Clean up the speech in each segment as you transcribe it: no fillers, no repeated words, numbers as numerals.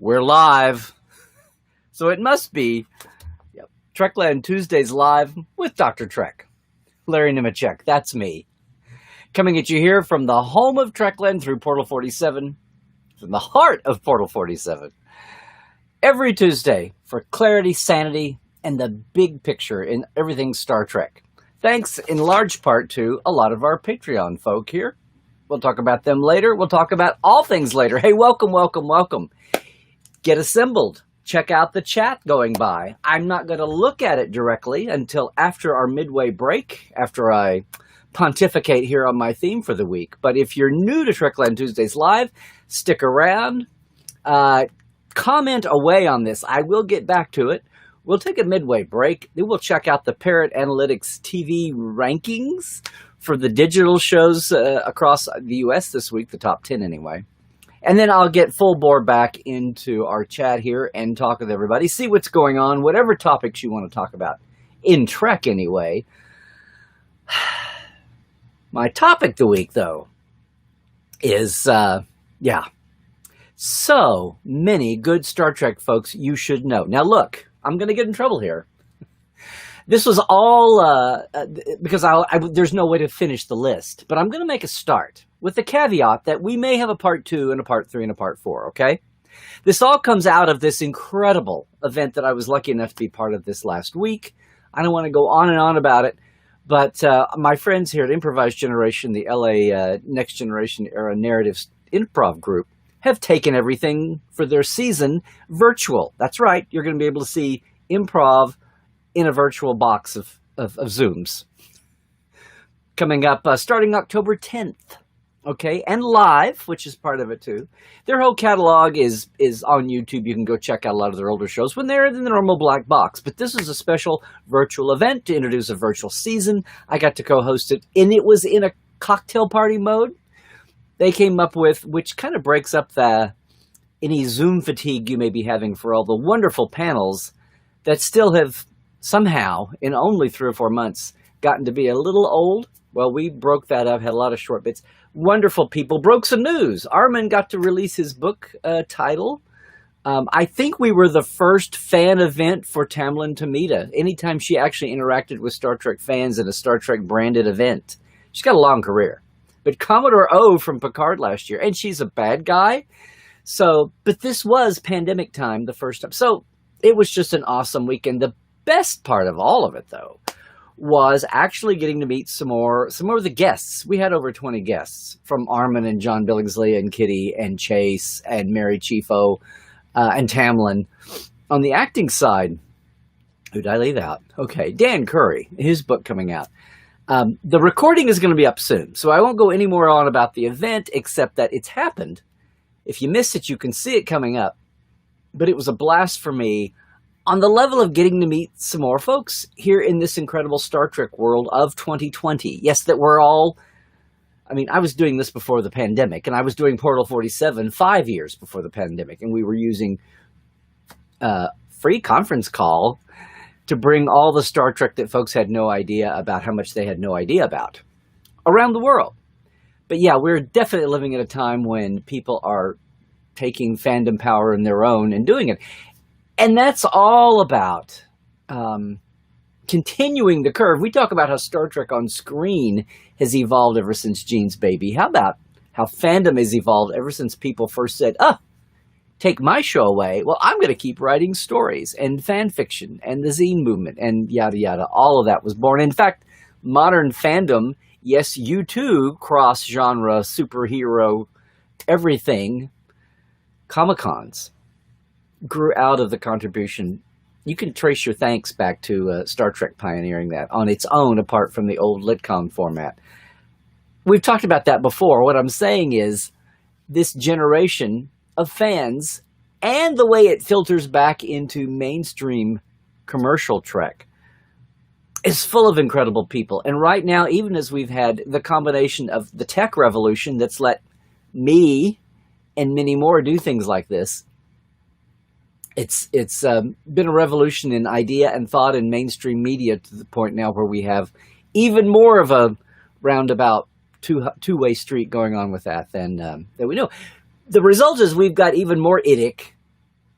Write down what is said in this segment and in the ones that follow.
We're live. So it must be Trekland Tuesdays live with Dr. Trek. Larry Nemecek, that's me. Coming at you here from the home of Trekland through Portal 47, from the heart of Portal 47. Every Tuesday for clarity, sanity, and the big picture in everything Star Trek. Thanks in large part to a lot of our Patreon folk here. We'll talk about them later. We'll talk about all things later. Hey, welcome, welcome, welcome. Get assembled. Check out the chat going by. I'm not going to look at it directly until after our midway break, after I pontificate here on my theme for the week. But if you're new to Trekland Tuesdays Live, stick around. Comment away on this. I will get back to it. We'll take a midway break. Then we'll check out the Parrot Analytics TV rankings for the digital shows across the U.S. this week, the top 10 anyway. And then I'll get full bore back into our chat here and talk with everybody, see what's going on, whatever topics you want to talk about, in Trek anyway. My topic the week, though, is, so many good Star Trek folks you should know. Now look, I'm going to get in trouble here. This was all because there's no way to finish the list, but I'm going to make a start with the caveat that we may have a part 2 and a part 3 and a part 4, okay? This all comes out of this incredible event that I was lucky enough to be part of this last week. I don't want to go on and on about it, but my friends here at Improvised Generation, the LA Next Generation Era Narratives Improv Group, have taken everything for their season virtual. That's right, you're going to be able to see improv in a virtual box of Zooms. Coming up starting October 10th, okay, and live, which is part of it too. Their whole catalog is on YouTube. You can go check out a lot of their older shows when they're in the normal black box. But this is a special virtual event to introduce a virtual season. I got to co-host it, and it was in a cocktail party mode. They came up with, which kind of breaks up any Zoom fatigue you may be having for all the wonderful panels that still have somehow, in only 3 or 4 months, gotten to be a little old. Well, we broke that up, had a lot of short bits. Wonderful people. Broke some news. Armin got to release his book title. I think we were the first fan event for Tamlin Tomita. Anytime she actually interacted with Star Trek fans in a Star Trek branded event. She's got a long career. But Commodore O from Picard last year, and she's a bad guy. So, but this was pandemic time the first time. So it was just an awesome weekend. The best part of all of it, though, was actually getting to meet some more of the guests. We had over 20 guests, from Armin and John Billingsley and Kitty and Chase and Mary Chiefo and Tamlin. On the acting side, who did I leave out? Okay, Dan Curry, his book coming out. The recording is going to be up soon, so I won't go any more on about the event, except that it's happened. If you missed it, you can see it coming up. But it was a blast for me on the level of getting to meet some more folks here in this incredible Star Trek world of 2020. Yes, that we're all, I was doing this before the pandemic, and I was doing Portal 47 5 years before the pandemic, and we were using free conference call to bring all the Star Trek that folks had no idea about, how much they had no idea about, around the world. But yeah, we're definitely living at a time when people are taking fandom power in their own and doing it. And that's all about continuing the curve. We talk about how Star Trek on screen has evolved ever since Gene's baby. How about how fandom has evolved ever since people first said, take my show away. Well, I'm going to keep writing stories and fan fiction and the zine movement and yada, yada. All of that was born. In fact, modern fandom, yes, you too, cross-genre, superhero, everything, Comic-Cons grew out of the contribution. You can trace your thanks back to Star Trek pioneering that on its own, apart from the old Litcon format. We've talked about that before. What I'm saying is this generation of fans and the way it filters back into mainstream commercial Trek is full of incredible people. And right now, even as we've had the combination of the tech revolution that's let me and many more do things like this, it's been a revolution in idea and thought in mainstream media to the point now where we have even more of a roundabout two-way street going on with that than we know. The result is we've got even more IDIC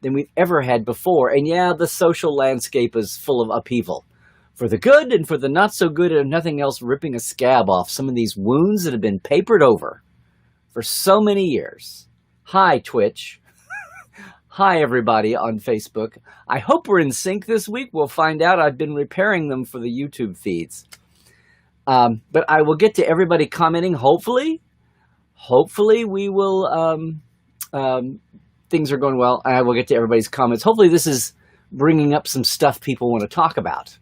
than we've ever had before. And yeah, the social landscape is full of upheaval. For the good and for the not so good, and nothing else, ripping a scab off some of these wounds that have been papered over for so many years. Hi, Twitch. Hi, everybody on Facebook. I hope we're in sync this week. We'll find out. I've been repairing them for the YouTube feeds. But I will get to everybody commenting, hopefully. Hopefully we will, things are going well. I will get to everybody's comments. Hopefully this is bringing up some stuff people want to talk about.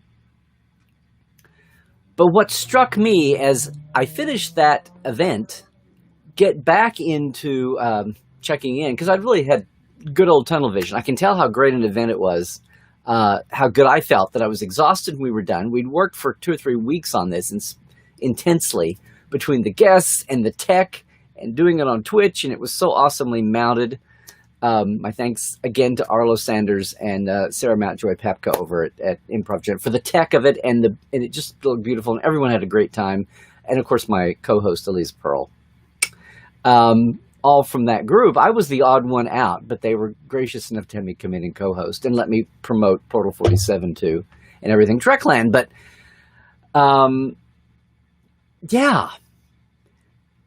But what struck me as I finished that event, get back into checking in, because I really had good old tunnel vision. I can tell how great an event it was, how good I felt, that I was exhausted when we were done. We'd worked for 2 or 3 weeks on this intensely between the guests and the tech and doing it on Twitch, and it was so awesomely mounted. My thanks again to Arlo Sanders and Sarah Mountjoy Pepka over at Improv Gen for the tech of it, and it just looked beautiful, and everyone had a great time. And of course, my co-host Elise Pearl. All from that group. I was the odd one out, but they were gracious enough to have me come in and co-host and let me promote Portal 47 too and everything Trekland. But yeah.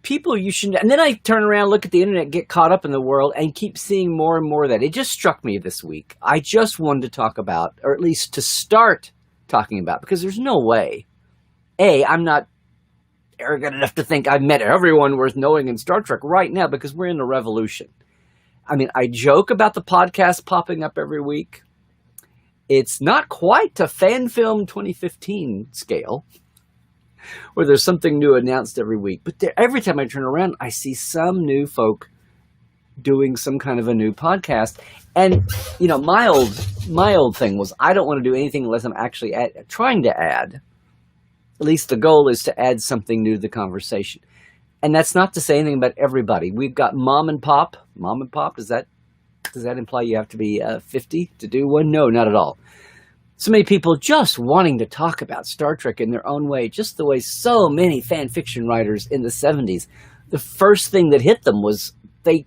People you should, and then I turn around, look at the internet, get caught up in the world, and keep seeing more and more of that. It just struck me this week. I just wanted to talk about, or at least to start talking about, because there's no way. I'm not arrogant enough to think I've met everyone worth knowing in Star Trek right now, because we're in a revolution. I mean, I joke about the podcast popping up every week. It's not quite to Fan Film 2015 scale, where there's something new announced every week. But every time I turn around, I see some new folk doing some kind of a new podcast. And, you know, my old thing was I don't want to do anything unless I'm actually trying to add. At least the goal is to add something new to the conversation. And that's not to say anything about everybody. We've got mom and pop. Mom and pop, does that imply you have to be 50 to do one? No, not at all. So many people just wanting to talk about Star Trek in their own way, just the way so many fan fiction writers in the 70s, the first thing that hit them was they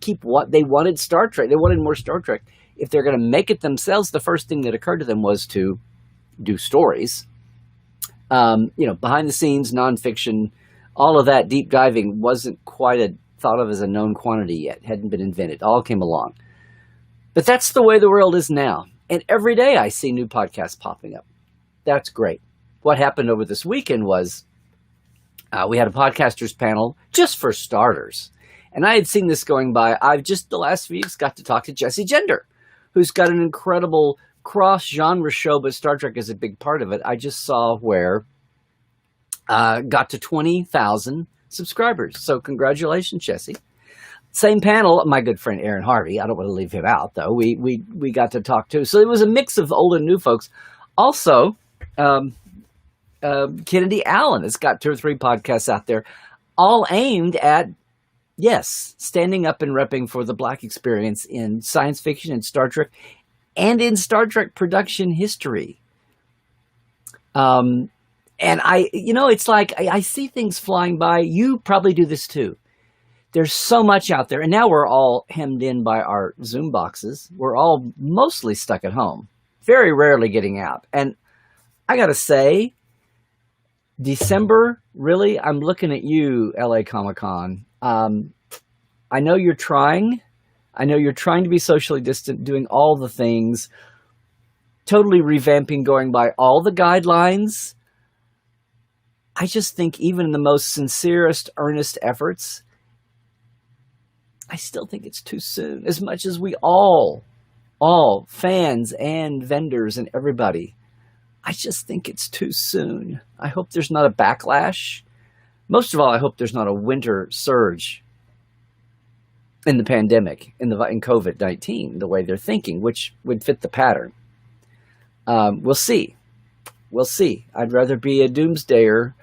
wanted Star Trek. They wanted more Star Trek. If they're going to make it themselves, the first thing that occurred to them was to do stories. Behind the scenes, nonfiction, all of that deep diving wasn't quite thought of as a known quantity yet, hadn't been invented, all came along. But that's the way the world is now. And every day I see new podcasts popping up. That's great. What happened over this weekend was we had a podcasters panel just for starters. And I had seen this going by. I've just the last few weeks got to talk to Jesse Gender, who's got an incredible cross-genre show, but Star Trek is a big part of it. I just saw where got to 20,000 subscribers. So congratulations, Jesse. Same panel, my good friend Aaron Harvey. I don't want to leave him out, though. We got to talk to. So it was a mix of old and new folks. Also, Kennedy Allen has got 2 or 3 podcasts out there, all aimed at, yes, standing up and repping for the Black experience in science fiction and Star Trek, and in Star Trek production history. And it's like I see things flying by. You probably do this too. There's so much out there, and now we're all hemmed in by our Zoom boxes. We're all mostly stuck at home, very rarely getting out. And I got to say, December, really, I'm looking at you, LA Comic-Con. I know you're trying. I know you're trying to be socially distant, doing all the things, totally revamping, going by all the guidelines. I just think even in the most sincerest, earnest efforts, I still think it's too soon. As much as we all fans and vendors and everybody, I just think it's too soon. I hope there's not a backlash. Most of all, I hope there's not a winter surge in the pandemic, in COVID-19, the way they're thinking, which would fit the pattern. We'll see. We'll see. I'd rather be a doomsdayer.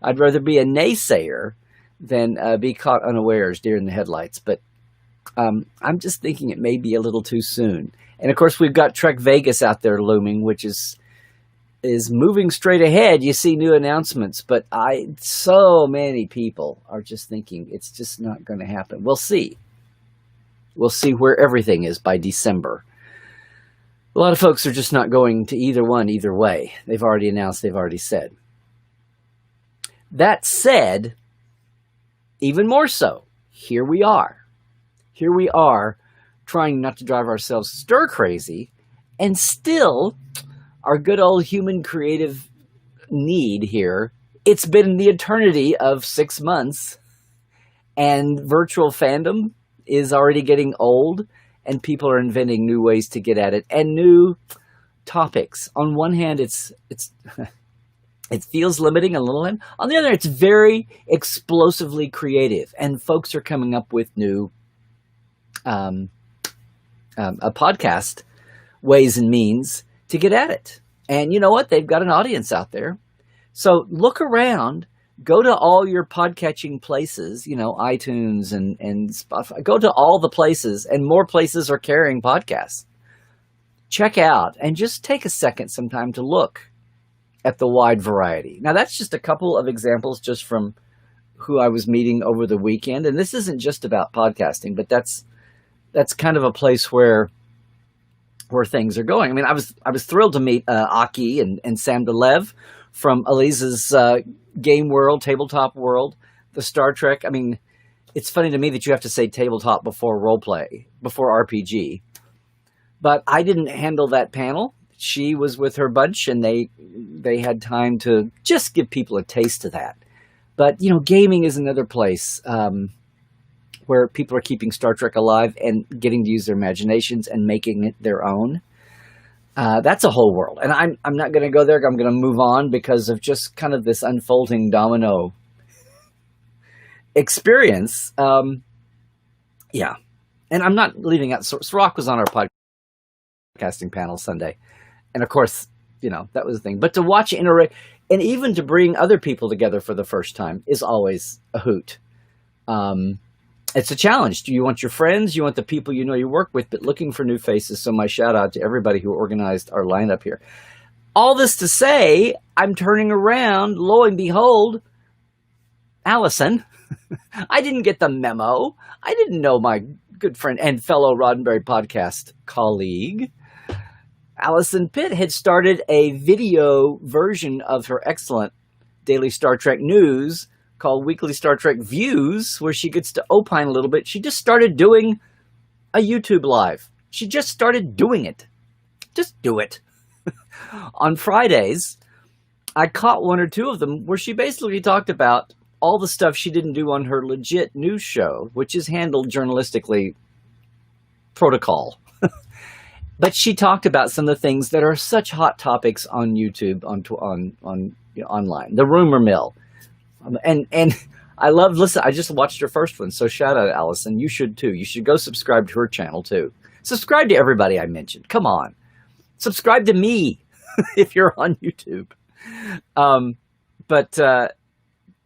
I'd rather be a naysayer than be caught unawares, deer in the headlights. But I'm just thinking it may be a little too soon. And of course, we've got Trek Vegas out there looming, which is moving straight ahead. You see new announcements, but so many people are just thinking it's just not going to happen. We'll see. We'll see where everything is by December. A lot of folks are just not going to either one either way. They've already announced, they've already said. That said, even more so, here we are. Here we are trying not to drive ourselves stir crazy, and still our good old human creative need here. It's been the eternity of 6 months, and virtual fandom is already getting old, and people are inventing new ways to get at it and new topics. On one hand, it's it feels limiting a little. On the other, it's very explosively creative, and folks are coming up with new a podcast ways and means to get at it. And you know what? They've got an audience out there. So look around, go to all your podcatching places, iTunes and Spotify. Go to all the places, and more places are carrying podcasts. Check out and just take a second sometime to look at the wide variety. Now, that's just a couple of examples just from who I was meeting over the weekend. And this isn't just about podcasting, but that's kind of a place where things are going. I mean, I was thrilled to meet Aki and Sam DeLev from Eliza's game world, tabletop world, the Star Trek. I mean, it's funny to me that you have to say tabletop before roleplay, before RPG. But I didn't handle that panel. She was with her bunch, and they had time to just give people a taste of that. But, gaming is another place where people are keeping Star Trek alive and getting to use their imaginations and making it their own. That's a whole world. And I'm not going to go there. I'm going to move on because of just kind of this unfolding domino experience. Yeah. And I'm not leaving out. Srock was on our podcasting panel Sunday. And of course, that was the thing. But to watch interact and even to bring other people together for the first time is always a hoot. It's a challenge. Do you want your friends? You want the people you work with, but looking for new faces. So my shout out to everybody who organized our lineup here. All this to say, I'm turning around. Lo and behold, Allison. I didn't get the memo. I didn't know my good friend and fellow Roddenberry podcast colleague, Allison Pitt, had started a video version of her excellent daily Star Trek news called Weekly Star Trek Views, where she gets to opine a little bit. She just started doing a YouTube live. She just started doing it. Just do it. On Fridays, I caught one or two of them where she basically talked about all the stuff she didn't do on her legit news show, which is handled journalistically protocol. But she talked about some of the things that are such hot topics on YouTube, online. The rumor mill. And I listen, I just watched her first one, so shout out, Allison. You should too. You should go subscribe to her channel too. Subscribe to everybody I mentioned. Come on. Subscribe to me if you're on YouTube.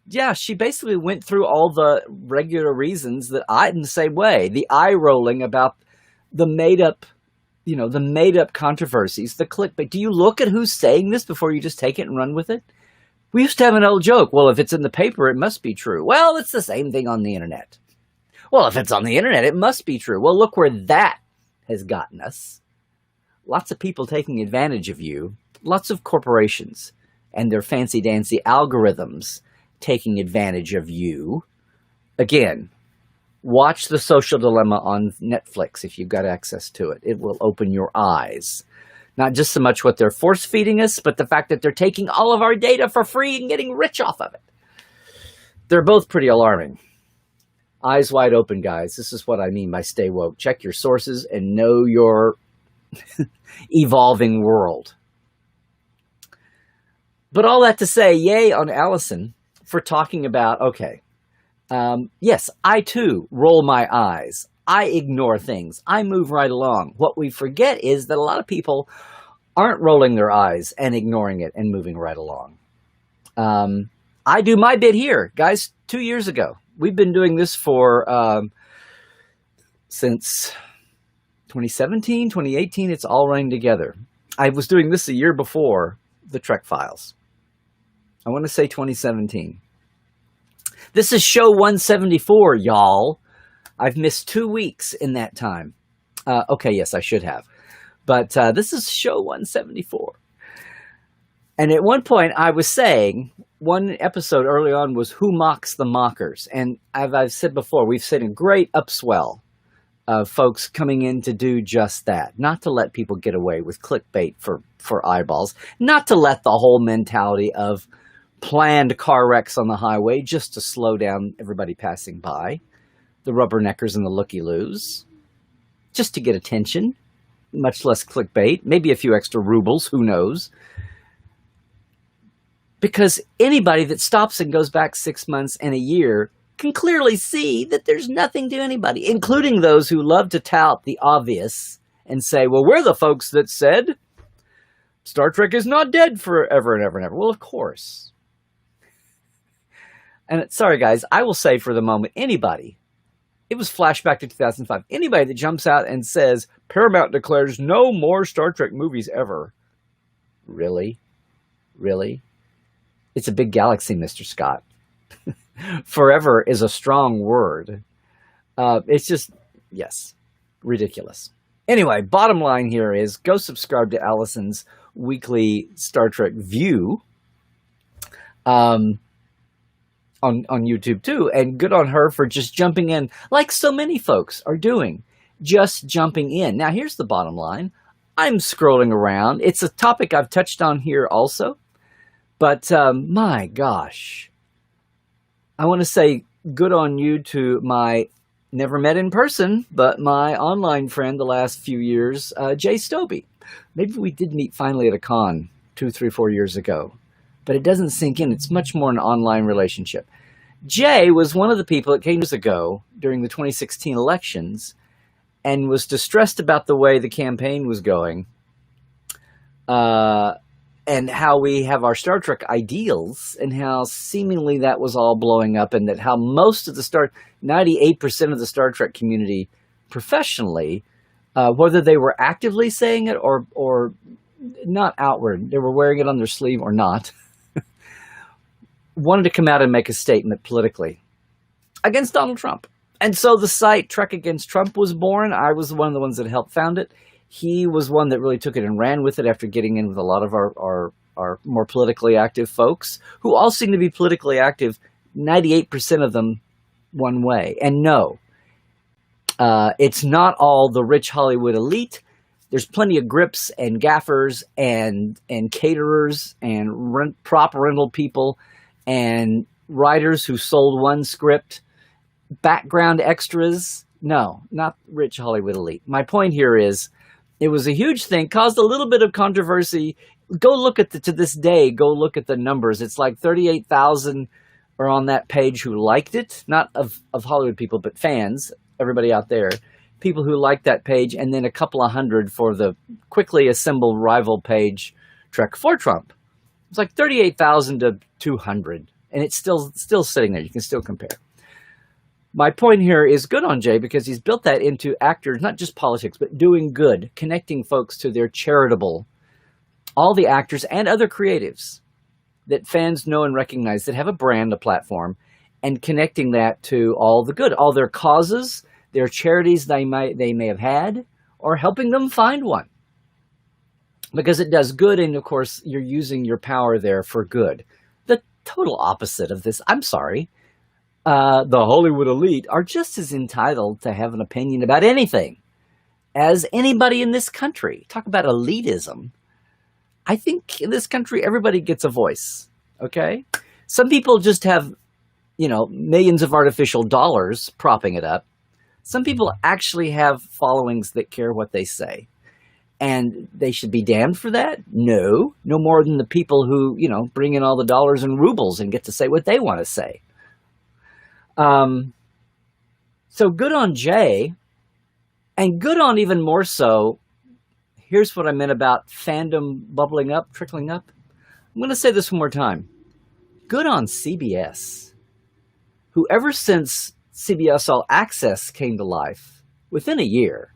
Yeah, she basically went through all the regular reasons that I, in the same way, the eye rolling about the made up controversies, the clickbait. Do you look at who's saying this before you just take it and run with it? We used to have an old joke. Well, if it's in the paper, it must be true. Well, it's the same thing on the internet. Well, if it's on the internet, it must be true. Well, look where that has gotten us. Lots of people taking advantage of you. Lots of corporations and their fancy-dancy algorithms taking advantage of you. Again, watch The Social Dilemma on Netflix if you've got access to it. It will open your eyes. Not just so much what they're force-feeding us, but the fact that they're taking all of our data for free and getting rich off of it. They're both pretty alarming. Eyes wide open, guys. This is what I mean by stay woke. Check your sources and know your evolving world. But all that to say, yay on Allison for talking about, yes, I too roll my eyes. I ignore things. I move right along. What we forget is that a lot of people aren't rolling their eyes and ignoring it and moving right along. I do my bit here. Guys, 2 years ago, we've been doing this for since 2017, 2018. It's all running together. I was doing this a year before the Trek Files. I want to say 2017. This is show 174, y'all. I've missed 2 weeks in that time. Okay, yes, I should have. But this is show 174. And at one point I was saying, one episode early on was Who Mocks the Mockers? And I've said before, we've seen a great upswell of folks coming in to do just that. Not to let people get away with clickbait for eyeballs. Not to let the whole mentality of planned car wrecks on the highway just to slow down everybody passing by. The rubberneckers and the looky-loos. Just to get attention. Much less clickbait. Maybe a few extra rubles. Who knows? Because anybody that stops and goes back 6 months and a year can clearly see that there's nothing to anybody, including those who love to tout the obvious and say, well, we're the folks that said Star Trek is not dead forever and ever and ever. Well, of course. And sorry, guys, I will say for the moment, anybody, it was flashback to 2005, anybody that jumps out and says Paramount declares no more Star Trek movies ever. Really? Really? It's a big galaxy, Mr. Scott. Forever is a strong word. It's just, yes, ridiculous. Anyway, bottom line here is go subscribe to Allison's weekly Star Trek View on YouTube too. And good on her for just jumping in, like so many folks are doing, just jumping in. Now, here's the bottom line. I'm scrolling around. It's a topic I've touched on here also. But my gosh, I want to say good on you to my never met in person, but my online friend the last few years, Jay Stobie. Maybe we did meet finally at a con 2, 3, 4 years ago, but it doesn't sink in. It's much more an online relationship. Jay was one of the people that came years ago during the 2016 elections and was distressed about the way the campaign was going. And how we have our Star Trek ideals and how seemingly that was all blowing up and that how most of 98% of the Star Trek community professionally, whether they were actively saying it or not outward, they were wearing it on their sleeve or not, wanted to come out and make a statement politically against Donald Trump. And so the site Trek Against Trump was born. I was one of the ones that helped found it. He was one that really took it and ran with it after getting in with a lot of our more politically active folks, who all seem to be politically active, 98% of them one way. And no, it's not all the rich Hollywood elite. There's plenty of grips and gaffers and caterers and prop rental people and writers who sold one script, background extras. No, not rich Hollywood elite. My point here is, it was a huge thing, caused a little bit of controversy. Go look at to this day, go look at the numbers. It's like 38,000 are on that page who liked it, not of Hollywood people, but fans, everybody out there, people who liked that page, and then a couple of hundred for the quickly assembled rival page, Trek for Trump. It's like 38,000 to 200, and it's still sitting there. You can still compare. My point here is good on Jay because he's built that into actors, not just politics, but doing good, connecting folks to their charitable, all the actors and other creatives that fans know and recognize that have a brand, a platform, and connecting that to all the good, all their causes, their charities they may have had, or helping them find one. Because it does good, and of course, you're using your power there for good. The total opposite of this, I'm sorry, the Hollywood elite are just as entitled to have an opinion about anything as anybody in this country. Talk about elitism. I think in this country, everybody gets a voice, okay? Some people just have, millions of artificial dollars propping it up. Some people actually have followings that care what they say. And they should be damned for that? No more than the people who, bring in all the dollars and rubles and get to say what they want to say. So good on Jay, and good on even more so, here's what I meant about fandom bubbling up, trickling up. I'm going to say this one more time. Good on CBS, who ever since CBS All Access came to life, within a year,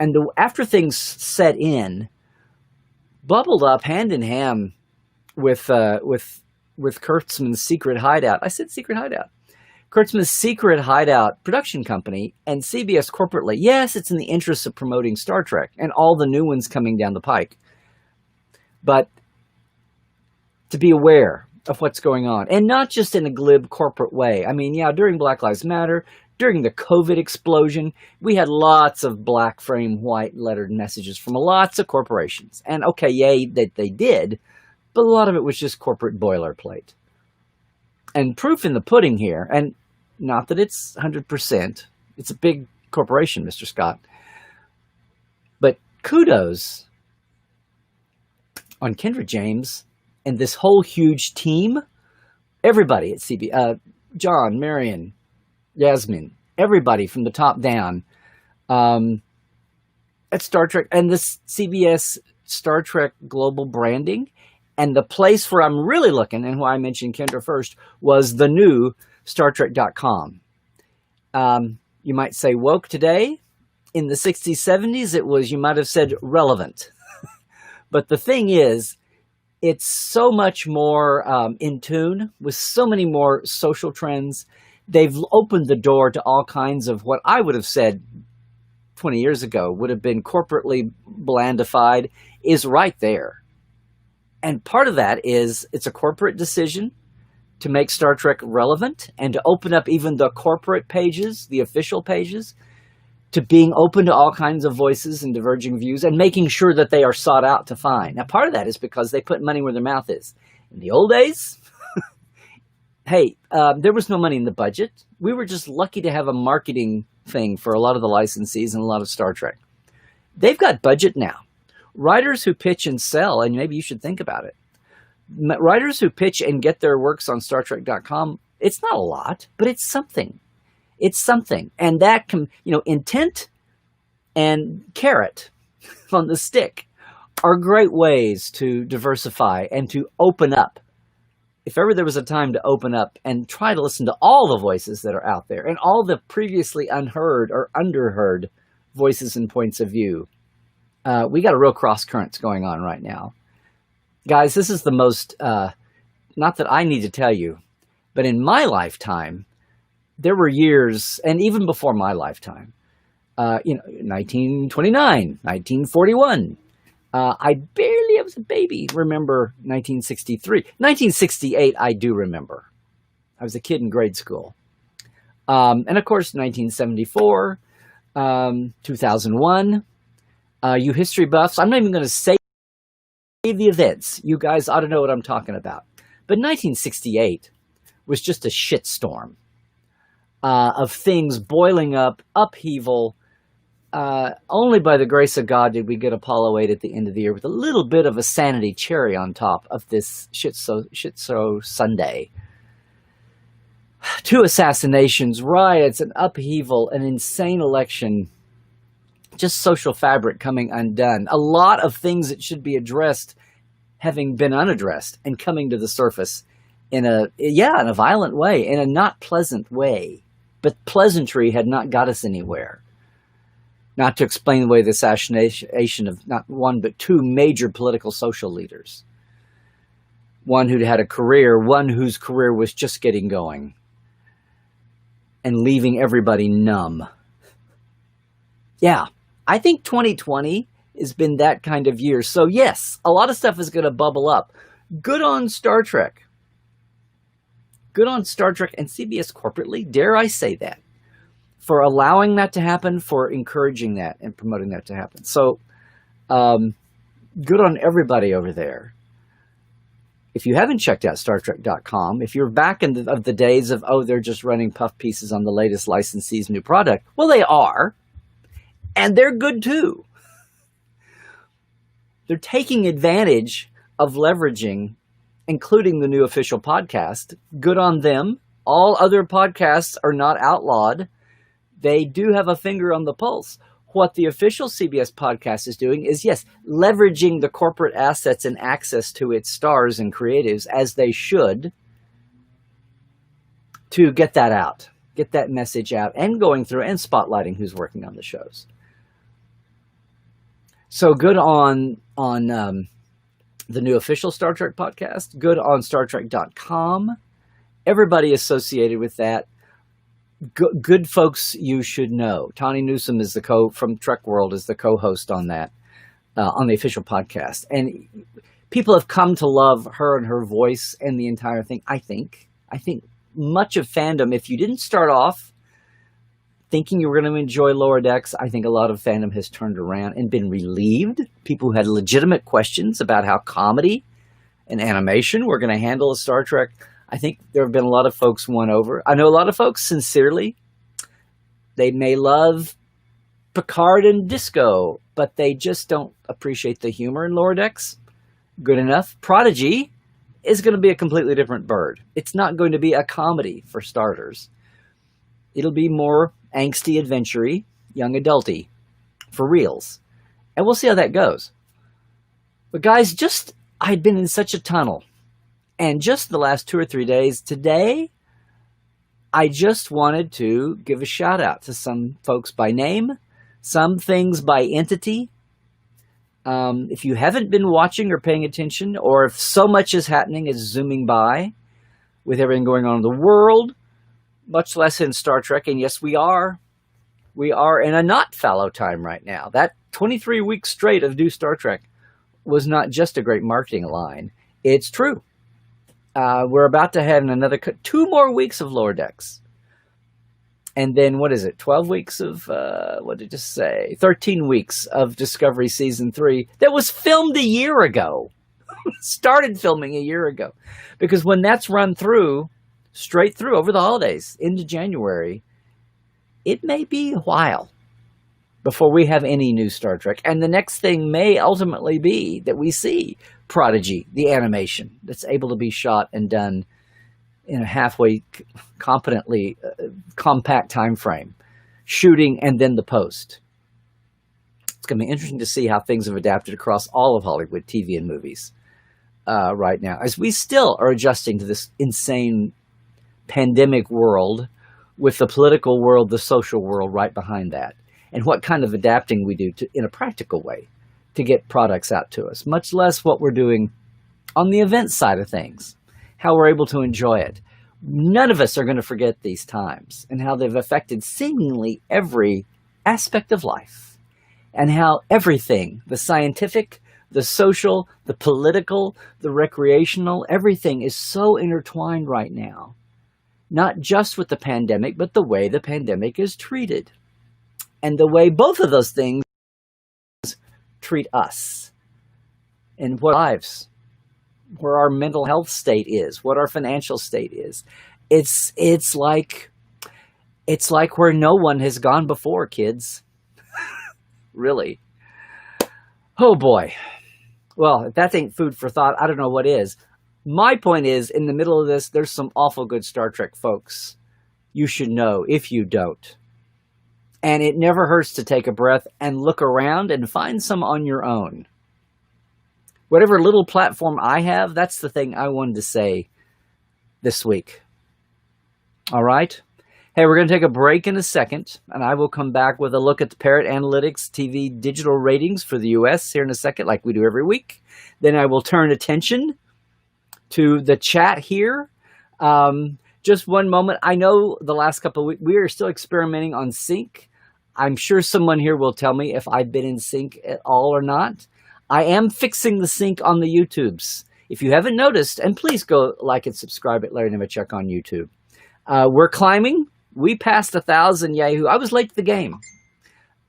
and after things set in, bubbled up hand in hand with Kurtzman's Secret Hideout. I said Secret Hideout. Kurtzman's secret hideout production company, and CBS corporately. Yes, it's in the interest of promoting Star Trek and all the new ones coming down the pike. But to be aware of what's going on, and not just in a glib corporate way. I mean, yeah, during Black Lives Matter, during the COVID explosion, we had lots of black frame, white lettered messages from lots of corporations. And okay, yay, that they did, but a lot of it was just corporate boilerplate. And proof in the pudding here, and not that it's 100%, it's a big corporation, Mr. Scott, but kudos on Kendra James and this whole huge team, everybody at John, Marion, Yasmin, everybody from the top down at Star Trek, and this CBS Star Trek global branding. And the place where I'm really looking, and why I mentioned Kendra first, was the new StarTrek.com. You might say woke today. In the 60s, 70s, it was, you might have said, relevant. But the thing is, it's so much more in tune with so many more social trends. They've opened the door to all kinds of what I would have said 20 years ago would have been corporately blandified is right there. And part of that is it's a corporate decision to make Star Trek relevant and to open up even the corporate pages, the official pages, to being open to all kinds of voices and diverging views and making sure that they are sought out to find. Now, part of that is because they put money where their mouth is. In the old days, hey, there was no money in the budget. We were just lucky to have a marketing thing for a lot of the licensees and a lot of Star Trek. They've got budget now. Writers who pitch and sell, and maybe you should think about it, writers who pitch and get their works on StarTrek.com, it's not a lot, but it's something. It's something. And that can, intent and carrot on the stick are great ways to diversify and to open up. If ever there was a time to open up and try to listen to all the voices that are out there and all the previously unheard or underheard voices and points of view, we got a real cross currents going on right now. Guys, this is the most, not that I need to tell you, but in my lifetime, there were years, and even before my lifetime, 1929, 1941, I was a baby, remember 1963. 1968, I do remember. I was a kid in grade school. And of course, 1974, 2001, you history buffs, I'm not even going to say the events. You guys ought to know what I'm talking about. But 1968 was just a shitstorm of things boiling up, upheaval. Only by the grace of God did we get Apollo 8 at the end of the year with a little bit of a sanity cherry on top of this shit-so Sunday. 2 assassinations, riots, an upheaval, an insane election, just social fabric coming undone. A lot of things that should be addressed having been unaddressed and coming to the surface in a violent way, in a not pleasant way. But pleasantry had not got us anywhere. Not to explain away the assassination of not one but 2 major political social leaders. One who'd had a career, one whose career was just getting going. And leaving everybody numb. Yeah, I think 2020 has been that kind of year. So yes, a lot of stuff is going to bubble up. Good on Star Trek. Good on Star Trek and CBS corporately, dare I say that, for allowing that to happen, for encouraging that and promoting that to happen. So good on everybody over there. If you haven't checked out StarTrek.com, if you're back in the days of, they're just running puff pieces on the latest licensee's new product, well, they are. And they're good too. They're taking advantage of leveraging, including the new official podcast. Good on them. All other podcasts are not outlawed. They do have a finger on the pulse. What the official CBS podcast is doing is, yes, leveraging the corporate assets and access to its stars and creatives, as they should, to get that out, get that message out, and going through and spotlighting who's working on the shows. So good on the new official Star Trek podcast, good on StarTrek.com, everybody associated with that. good folks you should know. Tawny Newsome is from Trek World is the co-host on that, on the official podcast. And people have come to love her and her voice and the entire thing. I think much of fandom, if you didn't start off thinking you were going to enjoy Lower Decks, I think a lot of fandom has turned around and been relieved. People who had legitimate questions about how comedy and animation were going to handle a Star Trek, I think there have been a lot of folks won over. I know a lot of folks, sincerely, they may love Picard and Disco, but they just don't appreciate the humor in Lower Decks. Good enough. Prodigy is going to be a completely different bird. It's not going to be a comedy, for starters. It'll be more angsty, adventure-y, young adulty, for reals. And we'll see how that goes. But guys, I'd been in such a tunnel. And just the last 2 or 3 days, today, I just wanted to give a shout out to some folks by name, some things by entity. If you haven't been watching or paying attention, or if so much is happening as zooming by with everything going on in the world, much less in Star Trek, and yes, we are in a not fallow time right now. That 23 weeks straight of new Star Trek was not just a great marketing line. It's true. We're about to have another 2 more weeks of Lower Decks. And then, 12 weeks of, 13 weeks of Discovery Season 3 that was filmed a year ago. Started filming a year ago. Because when that's run through, straight through over the holidays into January, it may be a while before we have any new Star Trek. And the next thing may ultimately be that we see Prodigy, the animation that's able to be shot and done in a halfway competently compact time frame, shooting and then the post. It's going to be interesting to see how things have adapted across all of Hollywood, TV and movies right now, as we still are adjusting to this insane pandemic world with the political world, the social world right behind that, and what kind of adapting we do in a practical way to get products out to us, much less what we're doing on the event side of things, how we're able to enjoy it. None of us are going to forget these times and how they've affected seemingly every aspect of life, and how everything, the scientific, the social, the political, the recreational, everything is so intertwined right now, not just with the pandemic, but the way the pandemic is treated and the way both of those things treat us and what lives, where our mental health state is, what our financial state is. It's like where no one has gone before, kids. Really. Oh boy. Well, if that ain't food for thought, I don't know what is. My point is, in the middle of this, there's some awful good Star Trek folks you should know if you don't. And it never hurts to take a breath and look around and find some on your own. Whatever little platform I have, that's the thing I wanted to say this week. All right? Hey, we're going to take a break in a second, and I will come back with a look at the Parrot Analytics TV digital ratings for the U.S. here in a second, like we do every week. Then I will turn attention to the chat here. Just one moment. I know the last couple of weeks, we are still experimenting on sync. I'm sure someone here will tell me if I've been in sync at all or not. I am fixing the sync on the YouTubes. If you haven't noticed, and please go like and subscribe at Larry Nemecek on YouTube. We're climbing. We passed 1,000 Yahoo. I was late to the game.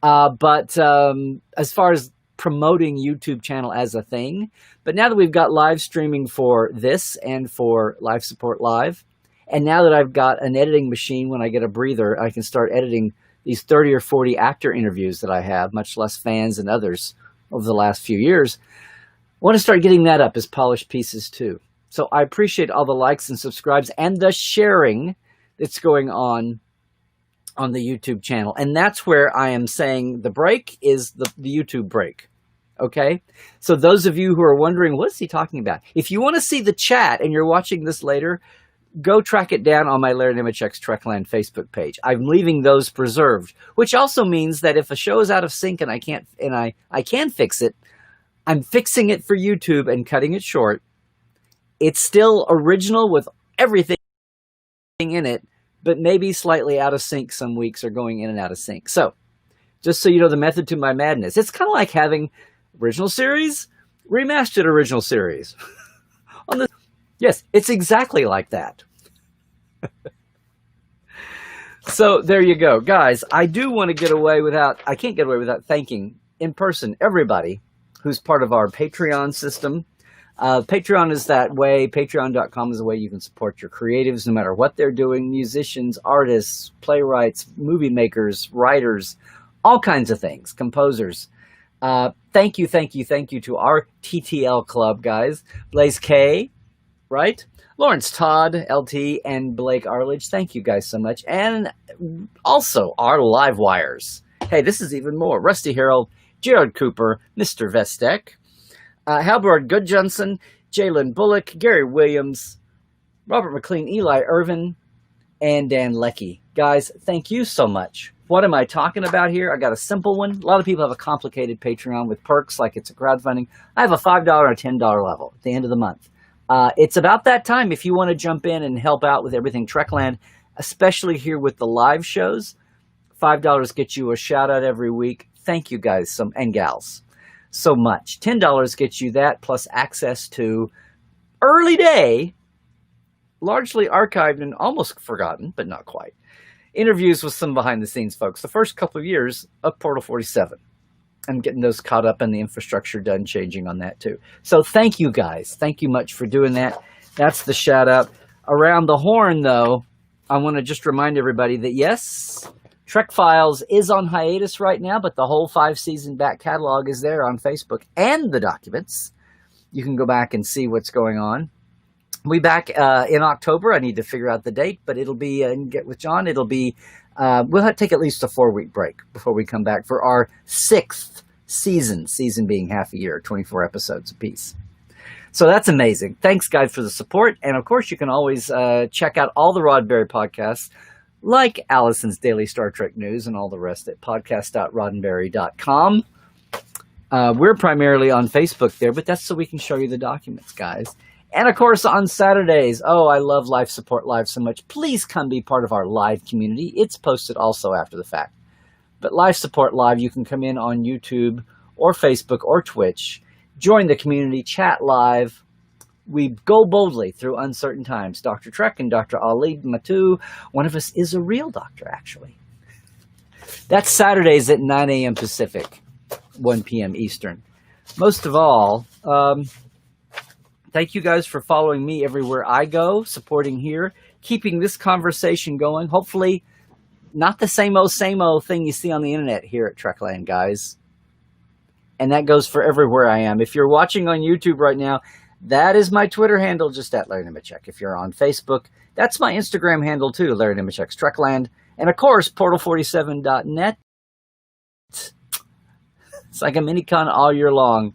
But as far as promoting YouTube channel as a thing, but now that we've got live streaming for this and for Life Support Live, and now that I've got an editing machine, when I get a breather, I can start editing these 30 or 40 actor interviews that I have, much less fans and others over the last few years. I want to start getting that up as polished pieces too. So I appreciate all the likes and subscribes and the sharing that's going on the YouTube channel. And that's where I am saying the break is the YouTube break. Okay? So those of you who are wondering, what's he talking about? If you want to see the chat and you're watching this later, go track it down on my Larry Nemecek's Trekland Facebook page. I'm leaving those preserved, which also means that if a show is out of sync and I can fix it, I'm fixing it for YouTube and cutting it short. It's still original with everything in it, but maybe slightly out of sync some weeks or going in and out of sync. So just so you know the method to my madness, it's kind of like having original series, remastered original series. Yes, it's exactly like that. So there you go. Guys, I do want to I can't get away without thanking in person everybody who's part of our Patreon system. Patreon is that way. Patreon.com is the way you can support your creatives no matter what they're doing. Musicians, artists, playwrights, movie makers, writers, all kinds of things, composers. Thank you to our TTL club, guys. Blaze K, right? Lawrence Todd, LT, and Blake Arledge. Thank you guys so much. And also our live wires. Hey, this is even more. Rusty Harold, Jared Cooper, Mr. Vestek, Halbert Goodjohnson, Jalen Bullock, Gary Williams, Robert McLean, Eli Irvin, and Dan Leckie. Guys, thank you so much. What am I talking about here? I got a simple one. A lot of people have a complicated Patreon with perks like it's a crowdfunding. I have a $5 or a $10 level at the end of the month. It's about that time if you want to jump in and help out with everything Trekland, especially here with the live shows. $5 gets you a shout out every week. Thank you guys and gals so much. $10 gets you that plus access to early day, largely archived and almost forgotten, but not quite, interviews with some behind the scenes folks. The first couple of years of Portal 47. I'm getting those caught up and the infrastructure done changing on that too. So thank you guys. Thank you much for doing that. That's the shout out. Around the horn though, I want to just remind everybody that yes, Trek Files is on hiatus right now, but the whole 5-season back catalog is there on Facebook and the documents. You can go back and see what's going on. We back in October. I need to figure out the date, but it'll be, and get with John, it'll be, we'll have to take at least a 4-week break before we come back for our 6th season being half a year, 24 episodes apiece. So that's amazing. Thanks, guys, for the support. And, of course, you can always check out all the Roddenberry podcasts, like Allison's Daily Star Trek News and all the rest at podcast.roddenberry.com. We're primarily on Facebook there, but that's so we can show you the documents, guys. And, of course, on Saturdays, I love Life Support Live so much. Please come be part of our live community. It's posted also after the fact. But Life Support Live, you can come in on YouTube or Facebook or Twitch, join the community, chat live. We go boldly through uncertain times. Dr. Trek and Dr. Ali Matu, one of us is a real doctor, actually. That's Saturdays at 9 a.m. Pacific, 1 p.m. Eastern. Most of all, thank you guys for following me everywhere I go, supporting here, keeping this conversation going. Hopefully, not the same old thing you see on the internet here at Trekland, guys. And that goes for everywhere I am. If you're watching on YouTube right now, that is my Twitter handle, just at Larry Nemecek. If you're on Facebook, that's my Instagram handle too, Larry Nemecek's Trekland. And of course, portal47.net. It's like a mini-con all year long.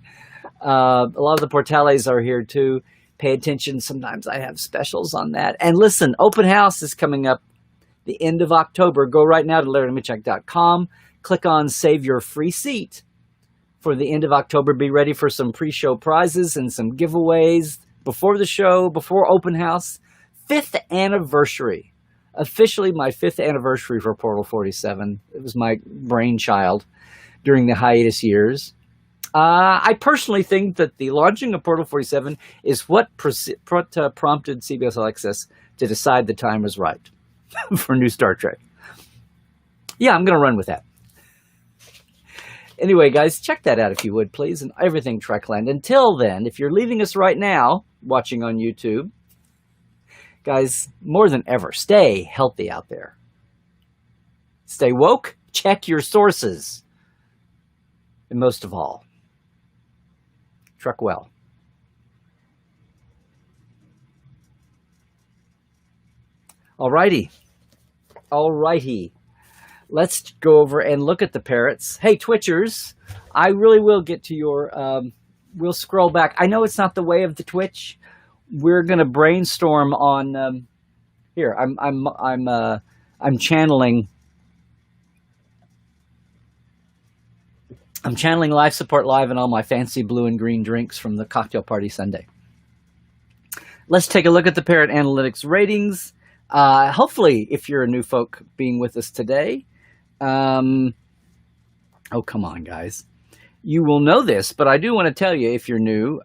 A lot of the portales are here too. Pay attention. Sometimes I have specials on that. And listen, open house is coming up the end of October. Go right now to LarryNemecek.com. Click on Save Your Free Seat for the end of October. Be ready for some pre-show prizes and some giveaways before the show, before open house. 5th anniversary. Officially my 5th anniversary for Portal 47. It was my brainchild during the hiatus years. I personally think that the launching of Portal 47 is what prompted CBS All Access to decide the time was right for new Star Trek. Yeah, I'm going to run with that. Anyway, guys, check that out if you would, please, and everything Trekland. Until then, if you're leaving us right now, watching on YouTube, guys, more than ever, stay healthy out there. Stay woke, check your sources, and most of all, Trek well. Alrighty. Let's go over and look at the parrots. Hey, Twitchers, I really will get to your, we'll scroll back. I know it's not the way of the Twitch. We're going to brainstorm on, here, I'm channeling Life Support Live and all my fancy blue and green drinks from the cocktail party Sunday. Let's take a look at the Parrot Analytics ratings. Hopefully, if you're a new folk being with us today, oh, come on, guys. You will know this, but I do want to tell you if you're new.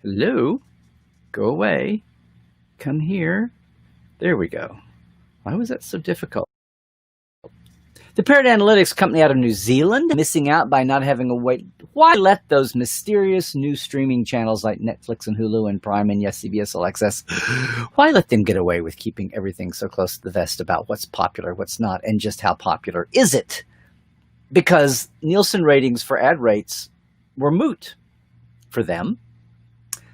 Hello? Go away. Come here. There we go. Why was that so difficult? The Parrot Analytics company out of New Zealand, missing out by not having a way. Why let those mysterious new streaming channels like Netflix and Hulu and Prime and yes, CBS All Access, why let them get away with keeping everything so close to the vest about what's popular, what's not, and just how popular is it? Because Nielsen ratings for ad rates were moot for them.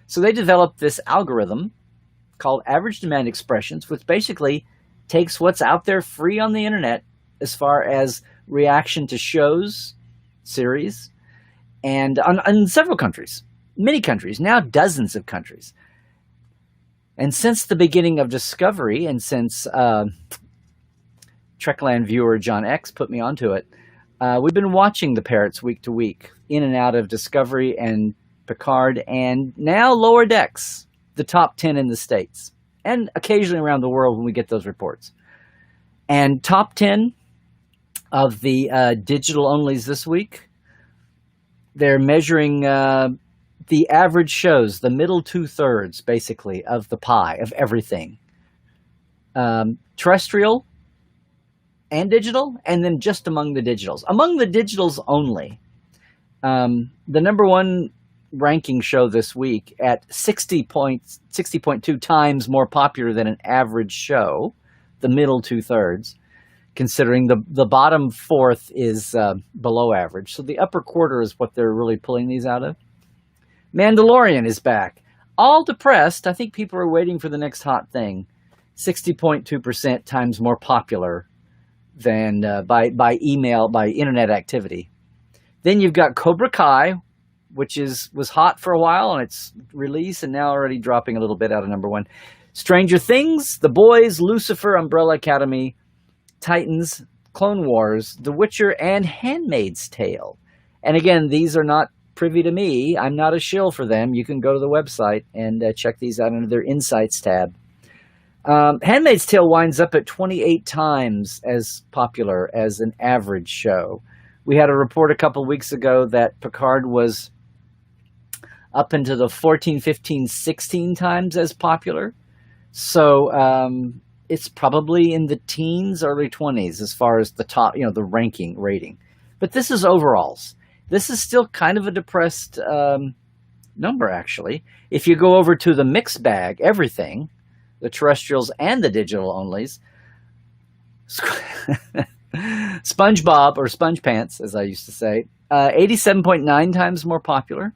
So they developed this algorithm called average demand expressions, which basically takes what's out there free on the internet as far as reaction to shows, series, and in several countries, many countries, now dozens of countries. And since the beginning of Discovery, and since Trekland viewer John X put me onto it, we've been watching the Parrots week to week, in and out of Discovery and Picard, and now Lower Decks, the top 10 in the States, and occasionally around the world when we get those reports. And top 10 of the digital onlys this week, they're measuring the average shows, the middle 2/3, basically, of the pie, of everything. Terrestrial and digital, and then just among the digitals. Among the digitals only, the number one ranking show this week at 60.2 times more popular than an average show, the middle 2/3, considering the bottom fourth is below average. So the upper quarter is what they're really pulling these out of. Mandalorian is back. All depressed. I think people are waiting for the next hot thing. 60.2% times more popular than by internet activity. Then you've got Cobra Kai, which was hot for a while on its release and now already dropping a little bit out of number one. Stranger Things, The Boys, Lucifer, Umbrella Academy, Titans, Clone Wars, The Witcher, and Handmaid's Tale. And again, these are not privy to me. I'm not a shill for them. You can go to the website and check these out under their Insights tab. Handmaid's Tale winds up at 28 times as popular as an average show. We had a report a couple weeks ago that Picard was up into the 14, 15, 16 times as popular. So it's probably in the teens, early 20s as far as the top, the rating. But this is overalls. This is still kind of a depressed number, actually. If you go over to the mixed bag, everything, the terrestrials and the digital onlys, SpongeBob, or Sponge Pants, as I used to say, 87.9 times more popular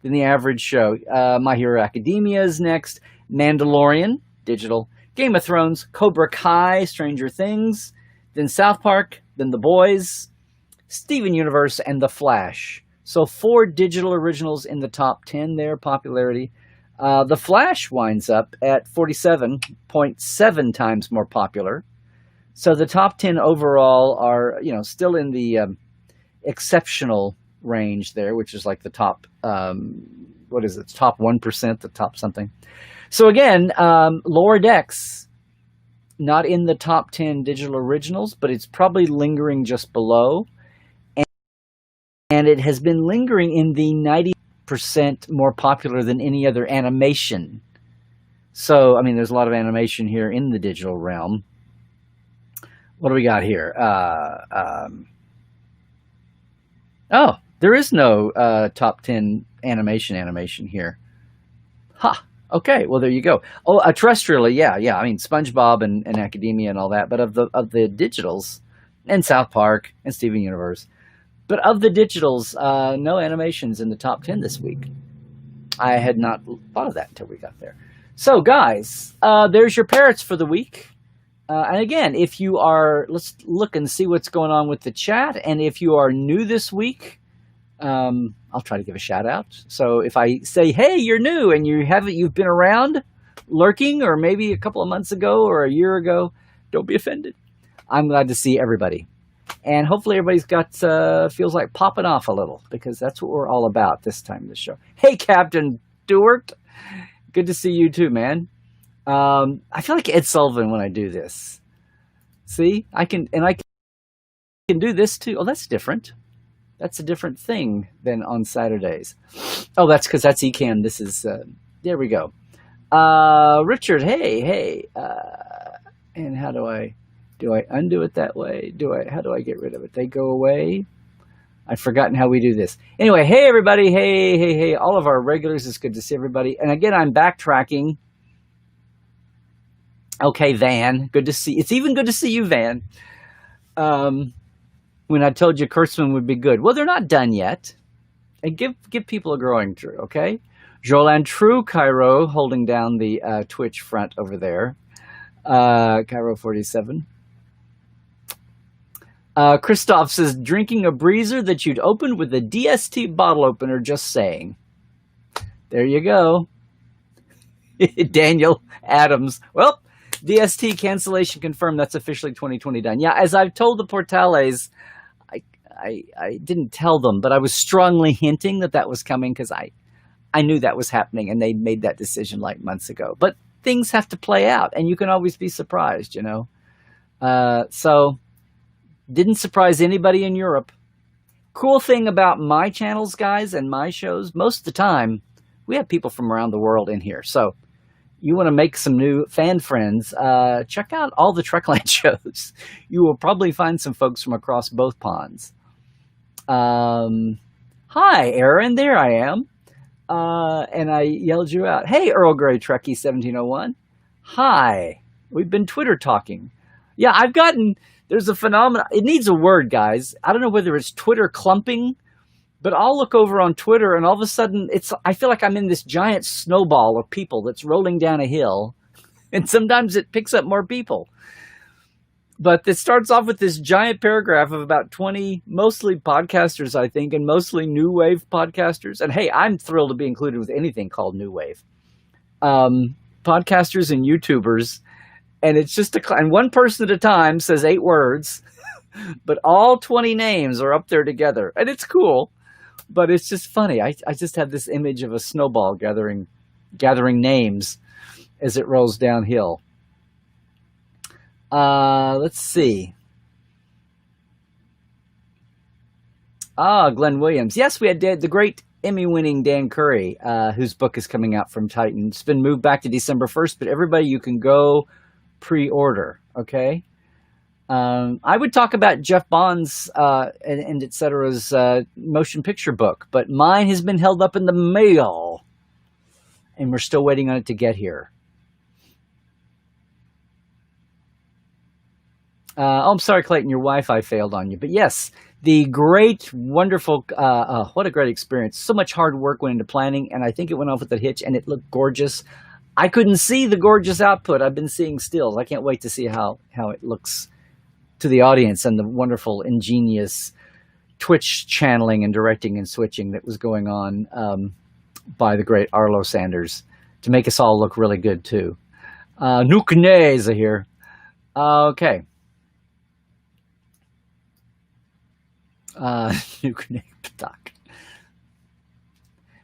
than the average show. My Hero Academia is next. Mandalorian, digital. Game of Thrones, Cobra Kai, Stranger Things, then South Park, then The Boys, Steven Universe, and The Flash. So 4 digital originals in the top 10 there, popularity. The Flash winds up at 47.7 times more popular. So the top 10 overall are, still in the exceptional range there, which is like the top, top 1%, the top something. So again, Lower Decks, not in the top 10 digital originals, but it's probably lingering just below. And it has been lingering in the 90% more popular than any other animation. So, there's a lot of animation here in the digital realm. What do we got here? There is no top 10 animation here. Ha! Okay, well, there you go. Oh, terrestrially, yeah. SpongeBob and Academia and all that, but of the digitals, and South Park and Steven Universe, but of the digitals, no animations in the top 10 this week. I had not thought of that until we got there. So, guys, there's your parrots for the week. And again, if you are, let's look and see what's going on with the chat. And if you are new this week, I'll try to give a shout out. So if I say, hey, you're new and you've been around lurking, or maybe a couple of months ago or a year ago, don't be offended. I'm glad to see everybody. And hopefully everybody's got, feels like popping off a little, because that's what we're all about this time of the show. Hey, Captain Stewart. Good to see you too, man. I feel like Ed Sullivan when I do this. See, I can do this too. Oh, that's different. That's a different thing than on Saturdays. Oh, that's because that's Ecamm. This is, there we go. Richard, hey. And how do I undo it that way? How do I get rid of it? They go away. I've forgotten how we do this. Anyway, hey everybody. Hey. All of our regulars, it's good to see everybody. And again, I'm backtracking. Okay, Van, good to see. It's even good to see you, Van. When I told you Kurtzman would be good. Well, they're not done yet. And give people a growing through, okay? Jolan True Cairo holding down the Twitch front over there. Cairo 47. Christoph says, drinking a breezer that you'd opened with a DST bottle opener, just saying. There you go. Daniel Adams. Well, DST cancellation confirmed. That's officially 2020 done. Yeah, as I've told the Portales, I didn't tell them, but I was strongly hinting that was coming because I knew that was happening, and they made that decision like months ago. But things have to play out, and you can always be surprised, you know. So didn't surprise anybody in Europe. Cool thing about my channels, guys, and my shows, most of the time, we have people from around the world in here. So you want to make some new fan friends, check out all the Trekland shows. You will probably find some folks from across both ponds. Hi, Aaron. There I am. And I yelled you out. Hey, Earl Grey Trekkie 1701. Hi. We've been Twitter talking. Yeah, there's a phenomenon. It needs a word, guys. I don't know whether it's Twitter clumping, but I'll look over on Twitter and all of a sudden I feel like I'm in this giant snowball of people that's rolling down a hill. And sometimes it picks up more people. But it starts off with this giant paragraph of about 20, mostly podcasters, I think, and mostly new wave podcasters. And hey, I'm thrilled to be included with anything called new wave. Podcasters and YouTubers. And it's just and one person at a time says 8 words, but all 20 names are up there together. And it's cool, but it's just funny. I just have this image of a snowball gathering names as it rolls downhill. Let's see. Glenn Williams. Yes, we had the great Emmy-winning Dan Curry, whose book is coming out from Titan. It's been moved back to December 1st, but everybody, you can go pre-order, okay? I would talk about Jeff Bond's and et cetera's motion picture book, but mine has been held up in the mail, and we're still waiting on it to get here. I'm sorry, Clayton, your Wi-Fi failed on you. But yes, the great, wonderful, what a great experience. So much hard work went into planning, and I think it went off with a hitch, and it looked gorgeous. I couldn't see the gorgeous output. I've been seeing stills. I can't wait to see how it looks to the audience and the wonderful, ingenious Twitch channeling and directing and switching that was going on by the great Arlo Sanders to make us all look really good, too. Nukneza here. Okay.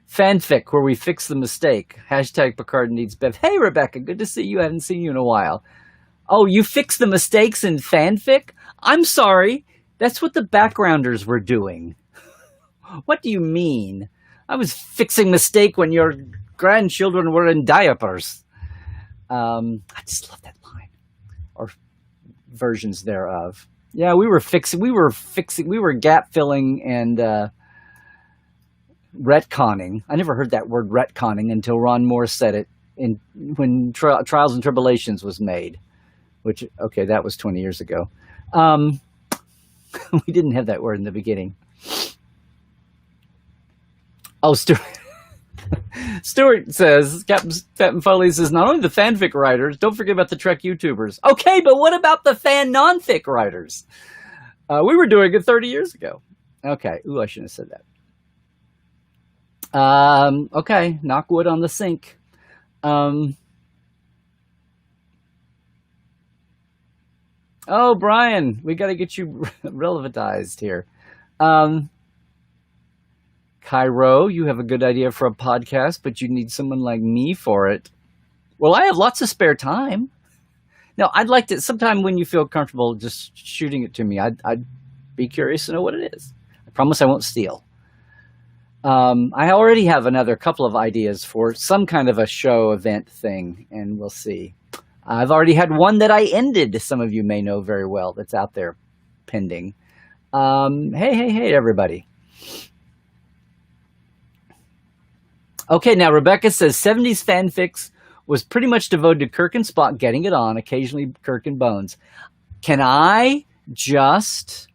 Fanfic, where we fix the mistake. Hashtag Picard needs Bev. Hey, Rebecca, good to see you. I haven't seen you in a while. Oh, you fix the mistakes in fanfic? I'm sorry. That's what the backgrounders were doing. What do you mean? I was fixing mistake when your grandchildren were in diapers. I just love that line. Or versions thereof. Yeah, we were gap filling and retconning. I never heard that word retconning until Ron Moore said it when Trials and Tribulations was made, which, okay, that was 20 years ago. We didn't have that word in the beginning. Oh, Stuart says, Captain Foley says, not only the fanfic writers, don't forget about the Trek YouTubers. Okay, but what about the fan non-fic writers? We were doing it 30 years ago. Okay. Ooh, I shouldn't have said that. Okay, knock wood on the sink. Oh, Brian, we got to get you relevantized here. Cairo, you have a good idea for a podcast, but you need someone like me for it. Well, I have lots of spare time. No, I'd like to, sometime when you feel comfortable just shooting it to me, I'd be curious to know what it is. I promise I won't steal. I already have another couple of ideas for some kind of a show event thing, and we'll see. I've already had one that I ended, some of you may know very well, that's out there pending. Hey, everybody. Okay, now Rebecca says 70s fanfics was pretty much devoted to Kirk and Spock getting it on, occasionally Kirk and Bones. Can I just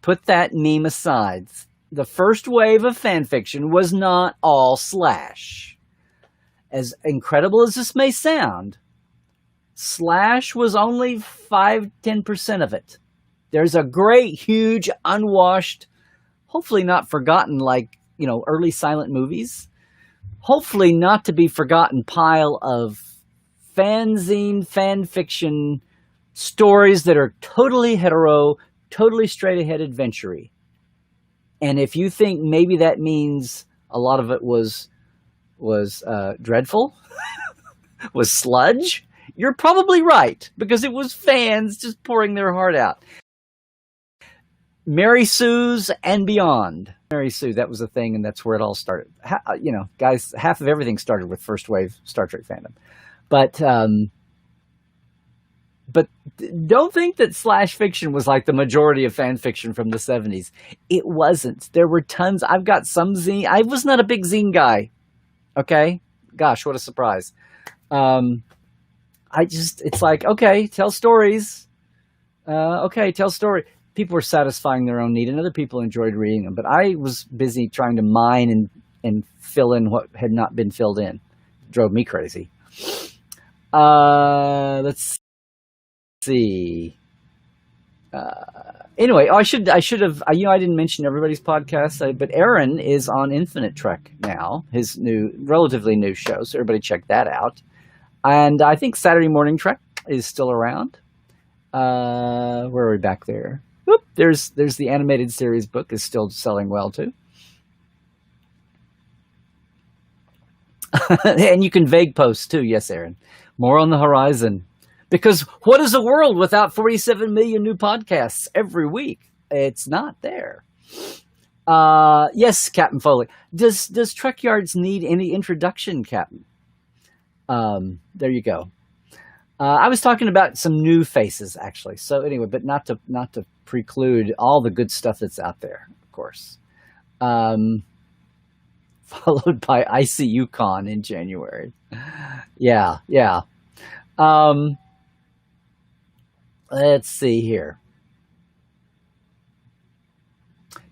put that meme aside? The first wave of fanfiction was not all Slash. As incredible as this may sound, Slash was only 5-10% of it. There's a great, huge, unwashed, hopefully not forgotten, like, early silent movies. Hopefully not to be forgotten pile of fanzine, fan fiction stories that are totally hetero, totally straight-ahead adventure-y. And if you think maybe that means a lot of it was dreadful, was sludge, you're probably right, because it was fans just pouring their heart out. Mary Sue's and beyond. Mary Sue, that was a thing, and that's where it all started. Guys, half of everything started with first wave Star Trek fandom. But don't think that slash fiction was like the majority of fan fiction from the 70s. It wasn't. There were tons. I've got some zine. I was not a big zine guy. Okay? Gosh, what a surprise. It's like, okay, tell stories. Tell story. People were satisfying their own need, and other people enjoyed reading them. But I was busy trying to mine and fill in what had not been filled in. It drove me crazy. Let's see. Anyway, I should have. I didn't mention everybody's podcast, but Aaron is on Infinite Trek now. His relatively new show. So everybody check that out. And I think Saturday Morning Trek is still around. Where are we back there? Whoop, there's the animated series book is still selling well too. And you can vague post too. Yes, Aaron. More on the horizon. Because what is a world without 47 million new podcasts every week? It's not there. Yes, Captain Foley. Does Trek Yards need any introduction, Captain? There you go. I was talking about some new faces, actually. So anyway, but not to preclude all the good stuff that's out there, of course. Followed by ICU Con in January. Yeah. Let's see here.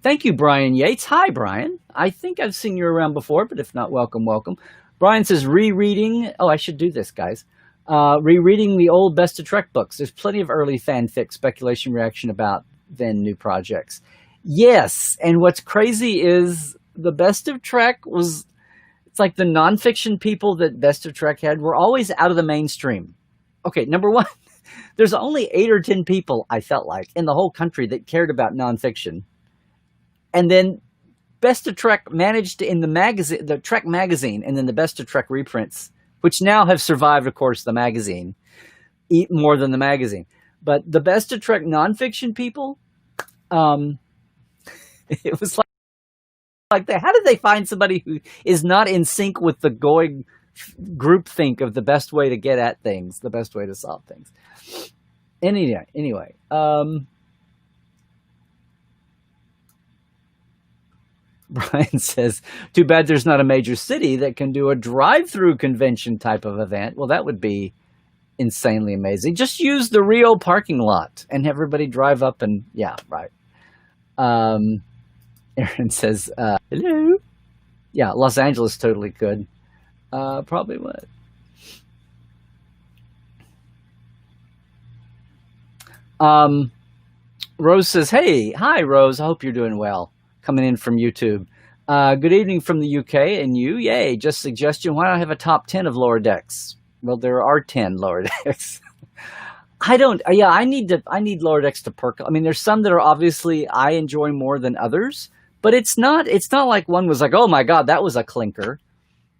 Thank you, Brian Yates. Hi, Brian. I think I've seen you around before, but if not, welcome. Brian says, rereading. Oh, I should do this, guys. Rereading the old Best of Trek books. There's plenty of early fanfic, speculation, reaction about then new projects. Yes, and what's crazy is the Best of Trek it's like the nonfiction people that Best of Trek had were always out of the mainstream. Okay, number one, there's only 8 or 10 people, I felt like, in the whole country that cared about nonfiction. And then Best of Trek managed to, in the Trek magazine, and then the Best of Trek reprints, which now have survived, of course, the magazine, eat more than the magazine. But the Best of Trek nonfiction people, it was like how did they find somebody who is not in sync with the going groupthink of the best way to get at things, the best way to solve things? Anyway, Brian says, too bad there's not a major city that can do a drive-through convention type of event. Well, that would be insanely amazing. Just use the Rio parking lot and have everybody drive up and, yeah, right. Aaron says, hello. Yeah, Los Angeles totally could. Probably would. Rose says, hi, Rose. I hope you're doing well. Coming in from YouTube. Good evening from the UK, and you, yay, just suggestion, why not have a top 10 of Lower Decks? Well, there are 10 Lower Decks. I need Lower Decks to perk. I mean, there's some that are obviously I enjoy more than others, but it's not like one was like, oh my God, that was a clinker.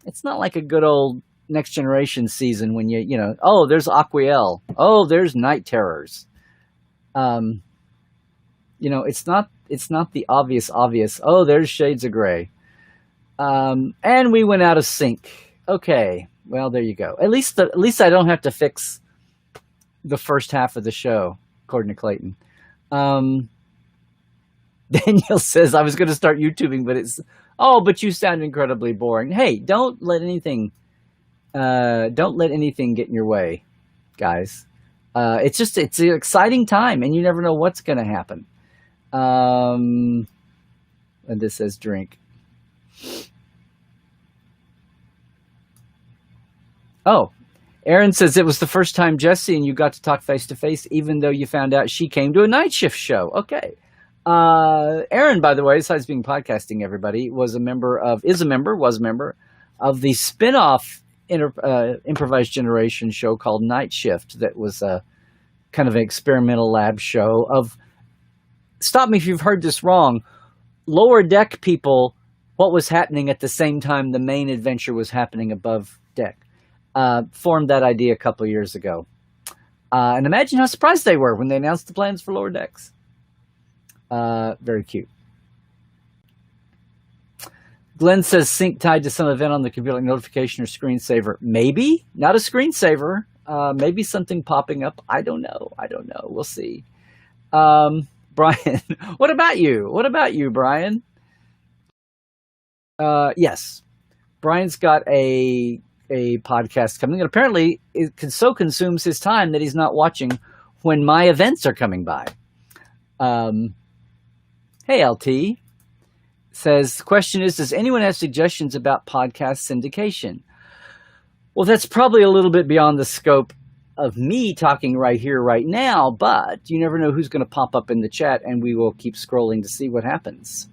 It's not like a good old Next Generation season when oh, there's Aquiel. Oh, there's Night Terrors. It's not the obvious. Oh, there's Shades of Grey. And we went out of sync. Okay, well, there you go. At least I don't have to fix the first half of the show, according to Clayton. Daniel says I was going to start YouTubing, but you sound incredibly boring. Hey, don't let anything get in your way, guys. It's an exciting time, and you never know what's going to happen. And this says drink. Oh, Aaron says it was the first time Jesse and you got to talk face to face, even though you found out she came to a night shift show. Okay. Aaron, by the way, besides being podcasting, everybody was a member of the spin-off improvised generation show called Night Shift. That was a kind of an experimental lab show of, stop me if you've heard this wrong, lower deck people, what was happening at the same time the main adventure was happening above deck. Formed that idea a couple of years ago. And imagine how surprised they were when they announced the plans for lower decks. Very cute. Glenn says sync tied to some event on the computer, like notification or screensaver. Maybe, not a screensaver. Maybe something popping up. I don't know. We'll see. Brian, what about you, Brian? Yes. Brian's got a podcast coming, and apparently it so consumes his time that he's not watching when my events are coming by. Hey, LT says, the question is, does anyone have suggestions about podcast syndication? Well, that's probably a little bit beyond the scope of me talking right here, right now, but you never know who's going to pop up in the chat, and we will keep scrolling to see what happens.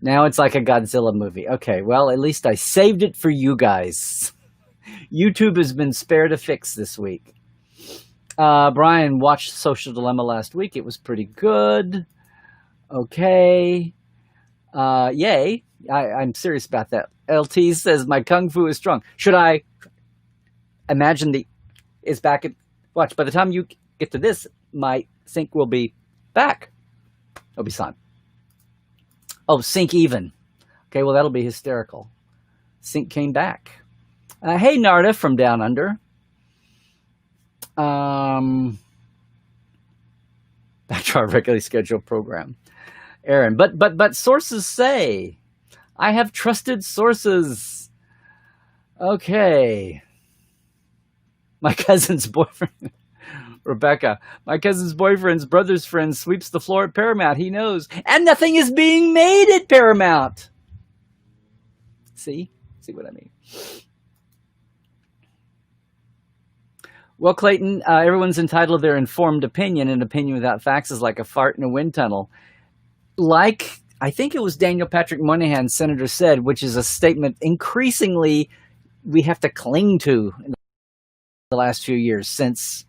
Now it's like a Godzilla movie. Okay, well, at least I saved it for you guys. YouTube has been spared a fix this week. Brian watched Social Dilemma last week. It was pretty good. Okay. Yay. I'm serious about that. LT says, my Kung Fu is strong. Should I imagine it's back at... Watch, by the time you get to this, my sync will be back. It'll be fine. Oh, sync even. Okay, well, that'll be hysterical. Sync came back. Hey, Narda from Down Under. Back to our regularly scheduled program. Aaron, but sources say. I have trusted sources. Okay. My cousin's boyfriend... Rebecca, my cousin's boyfriend's brother's friend sweeps the floor at Paramount. He knows. And nothing is being made at Paramount. See what I mean? Well, Clayton, everyone's entitled to their informed opinion. An opinion without facts is like a fart in a wind tunnel. Like, I think it was Daniel Patrick Moynihan, Senator, said, which is a statement increasingly we have to cling to in the last few years since...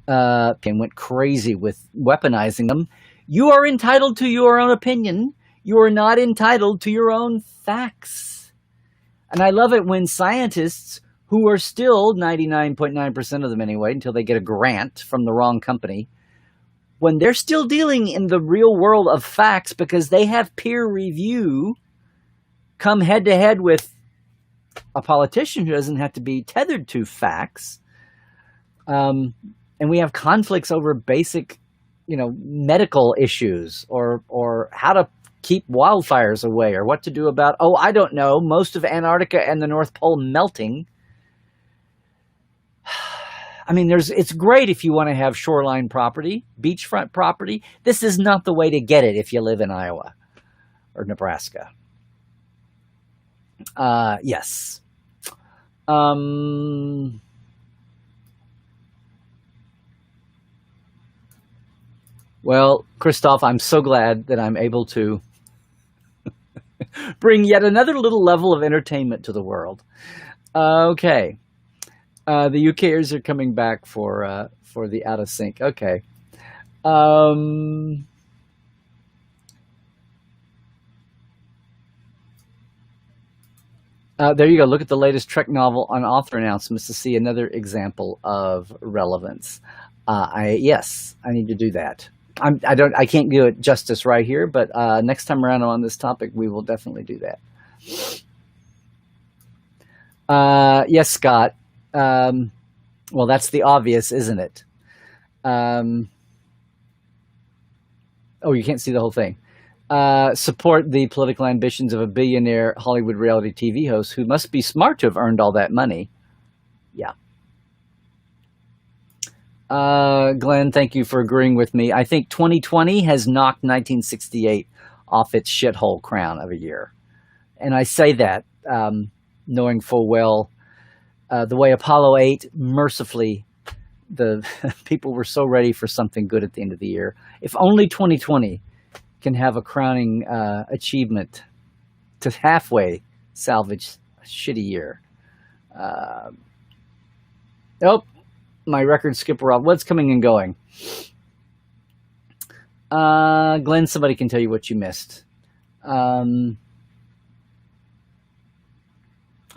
and went crazy with weaponizing them. You are entitled to your own opinion. You are not entitled to your own facts. And I love it when scientists, who are still 99.9% of them anyway, until they get a grant from the wrong company, when they're still dealing in the real world of facts because they have peer review, come head to head with a politician who doesn't have to be tethered to facts, and we have conflicts over basic, medical issues or how to keep wildfires away or what to do about, I don't know, most of Antarctica and the North Pole melting. I mean, it's great if you want to have shoreline property, beachfront property. This is not the way to get it if you live in Iowa or Nebraska. Yes. Well, Christoph, I'm so glad that I'm able to bring yet another little level of entertainment to the world. Okay. The UKers are coming back for the out of sync. Okay. There you go. Look at the latest Trek novel on author announcements to see another example of relevance. Yes, I need to do that. I can't do it justice right here, but next time around on this topic, we will definitely do that. Yes, Scott. Well, that's the obvious, isn't it? Oh, you can't see the whole thing. Support the political ambitions of a billionaire Hollywood reality TV host who must be smart to have earned all that money. Yeah. Glenn, thank you for agreeing with me. I think 2020 has knocked 1968 off its shithole crown of a year. And I say that knowing full well the way Apollo 8 mercifully, the people were so ready for something good at the end of the year. If only 2020 can have a crowning achievement to halfway salvage a shitty year. Nope. My record skipper Rob, what's coming and going? Glenn, somebody can tell you what you missed. Oh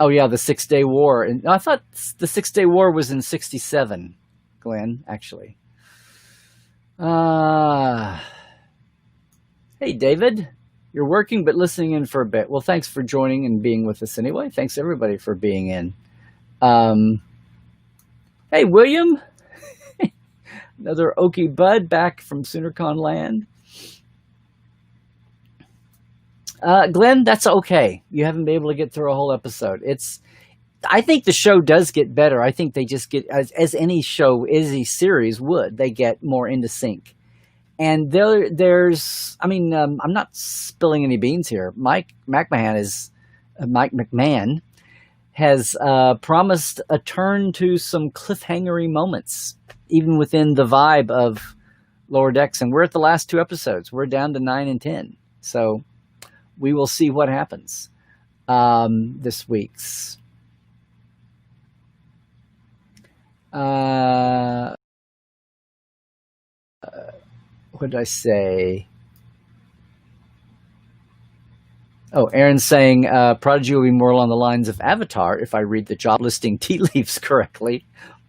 yeah, the 6 Day War. And I thought the 6 Day War was in 67, Glenn, actually. Hey, David, you're working but listening in for a bit. Well, thanks for joining and being with us anyway. Thanks everybody for being in. Hey, William, another Okie Bud back from SoonerCon land. Glenn, that's okay. You haven't been able to get through a whole episode. I think the show does get better. I think they just get, as any show, any series would, they get more into sync. And there's, I mean, I'm not spilling any beans here. Mike McMahon has promised a turn to some cliffhangery moments, even within the vibe of Lower Decks. And we're at the last 2 episodes. We're down to 9 and 10. So we will see what happens this week's. What did I say? Oh, Aaron's saying Prodigy will be more along the lines of Avatar if I read the job listing tea leaves correctly.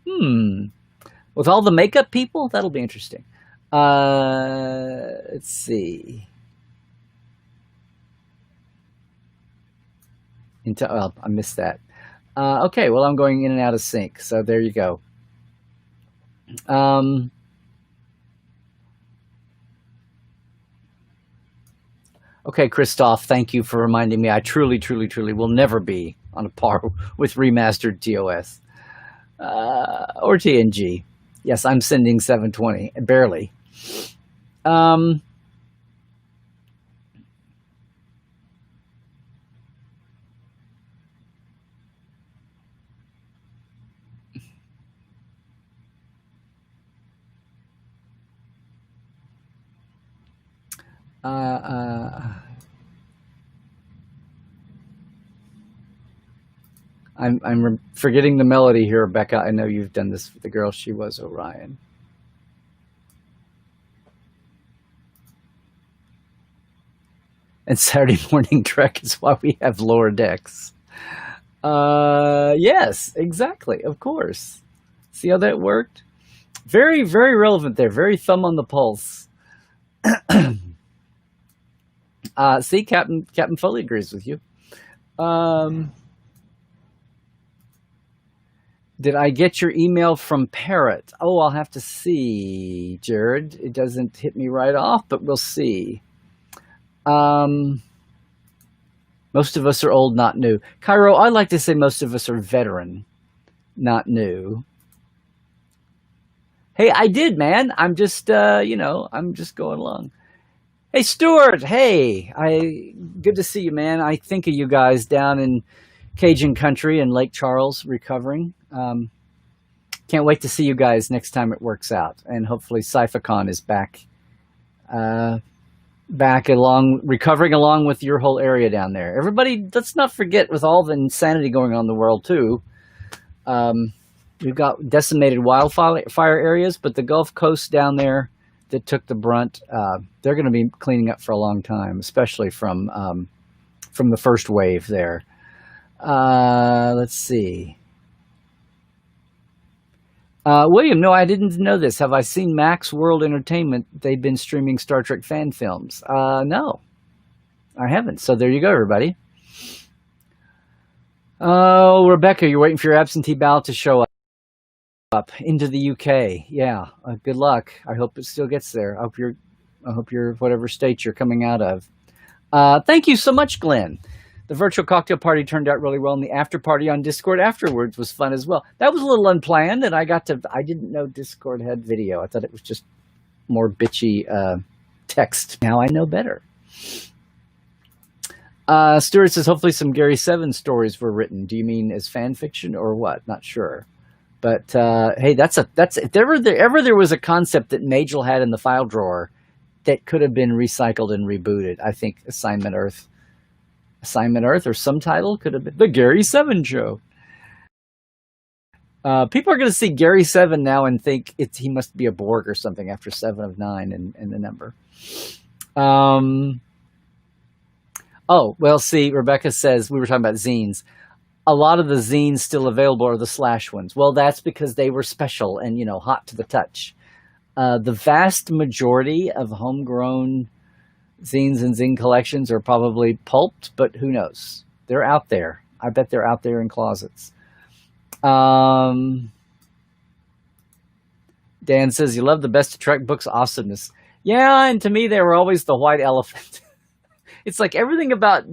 With all the makeup people, that'll be interesting. Let's see. Well, I missed that. Okay, well, I'm going in and out of sync, so there you go. Okay, Christoph, thank you for reminding me. I truly, truly, truly will never be on a par with remastered TOS or TNG. Yes, I'm sending 720, barely. I'm forgetting the melody here, Rebecca. I know you've done this for the girl. She was Orion. And Saturday morning Trek is why we have Lower Decks. Yes, exactly. Of course. See how that worked? Very, very relevant there. Very thumb on the pulse. See, Captain Foley agrees with you. Did I get your email from Parrot? Oh, I'll have to see, Jared. It doesn't hit me right off, but we'll see. Most of us are old, not new. Cairo, I like to say most of us are veteran, not new. Hey, I did, man. I'm just, I'm just going along. Hey, Stuart. Hey, good to see you, man. I think of you guys down in Cajun country and Lake Charles recovering. Can't wait to see you guys next time it works out. And hopefully Cyphacon is back recovering along with your whole area down there. Everybody, let's not forget, with all the insanity going on in the world too, we've got decimated wildfire areas, but the Gulf Coast down there that took the brunt, they're going to be cleaning up for a long time, especially from the first wave there. Let's see. William, no, I didn't know this. Have I seen Max World Entertainment? They've been streaming Star Trek fan films. No, I haven't. So there you go, everybody. Oh, Rebecca, you're waiting for your absentee ballot to show up into the UK. Yeah, good luck. I hope it still gets there. I hope you're whatever state you're coming out of. Thank you so much, Glenn. The virtual cocktail party turned out really well, and the after party on Discord afterwards was fun as well. That was a little unplanned, and I didn't know Discord had video. I thought it was just more bitchy text. Now I know better. Stuart says, hopefully some Gary Seven stories were written. Do you mean as fan fiction or what? Not sure. But hey, that's if ever there was a concept that Majel had in the file drawer that could have been recycled and rebooted, I think Assignment Earth or some title could have been The Gary Seven Show. People are going to see Gary Seven now and think he must be a Borg or something after 7 of 9 and the number. Oh, well, see, Rebecca says, we were talking about zines. A lot of the zines still available are the Slash ones. Well, that's because they were special and, hot to the touch. The vast majority of homegrown zines and zine collections are probably pulped, but who knows? They're out there. I bet they're out there in closets. Dan says, you love the Best of Trek books awesomeness. Yeah, and to me, they were always the white elephant. It's like everything about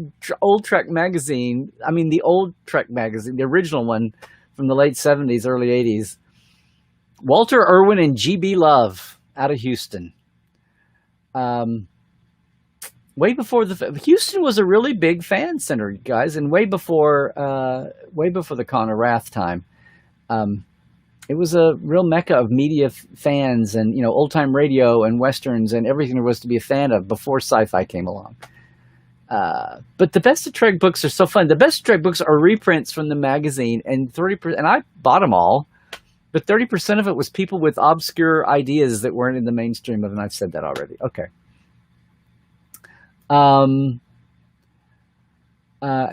old Trek magazine. I mean, the old Trek magazine, the original one from the late 70s, early 80s. Walter Irwin and G.B. Love out of Houston. Way before Houston was a really big fan center, guys, and way before the Connor Rath time. It was a real mecca of media fans and, old time radio and westerns and everything there was to be a fan of before sci-fi came along. But the Best of Trek books are so fun. The Best of Trek books are reprints from the magazine, and 30%, and I bought them all, but 30% of it was people with obscure ideas that weren't in the mainstream of, and I've said that already. Okay.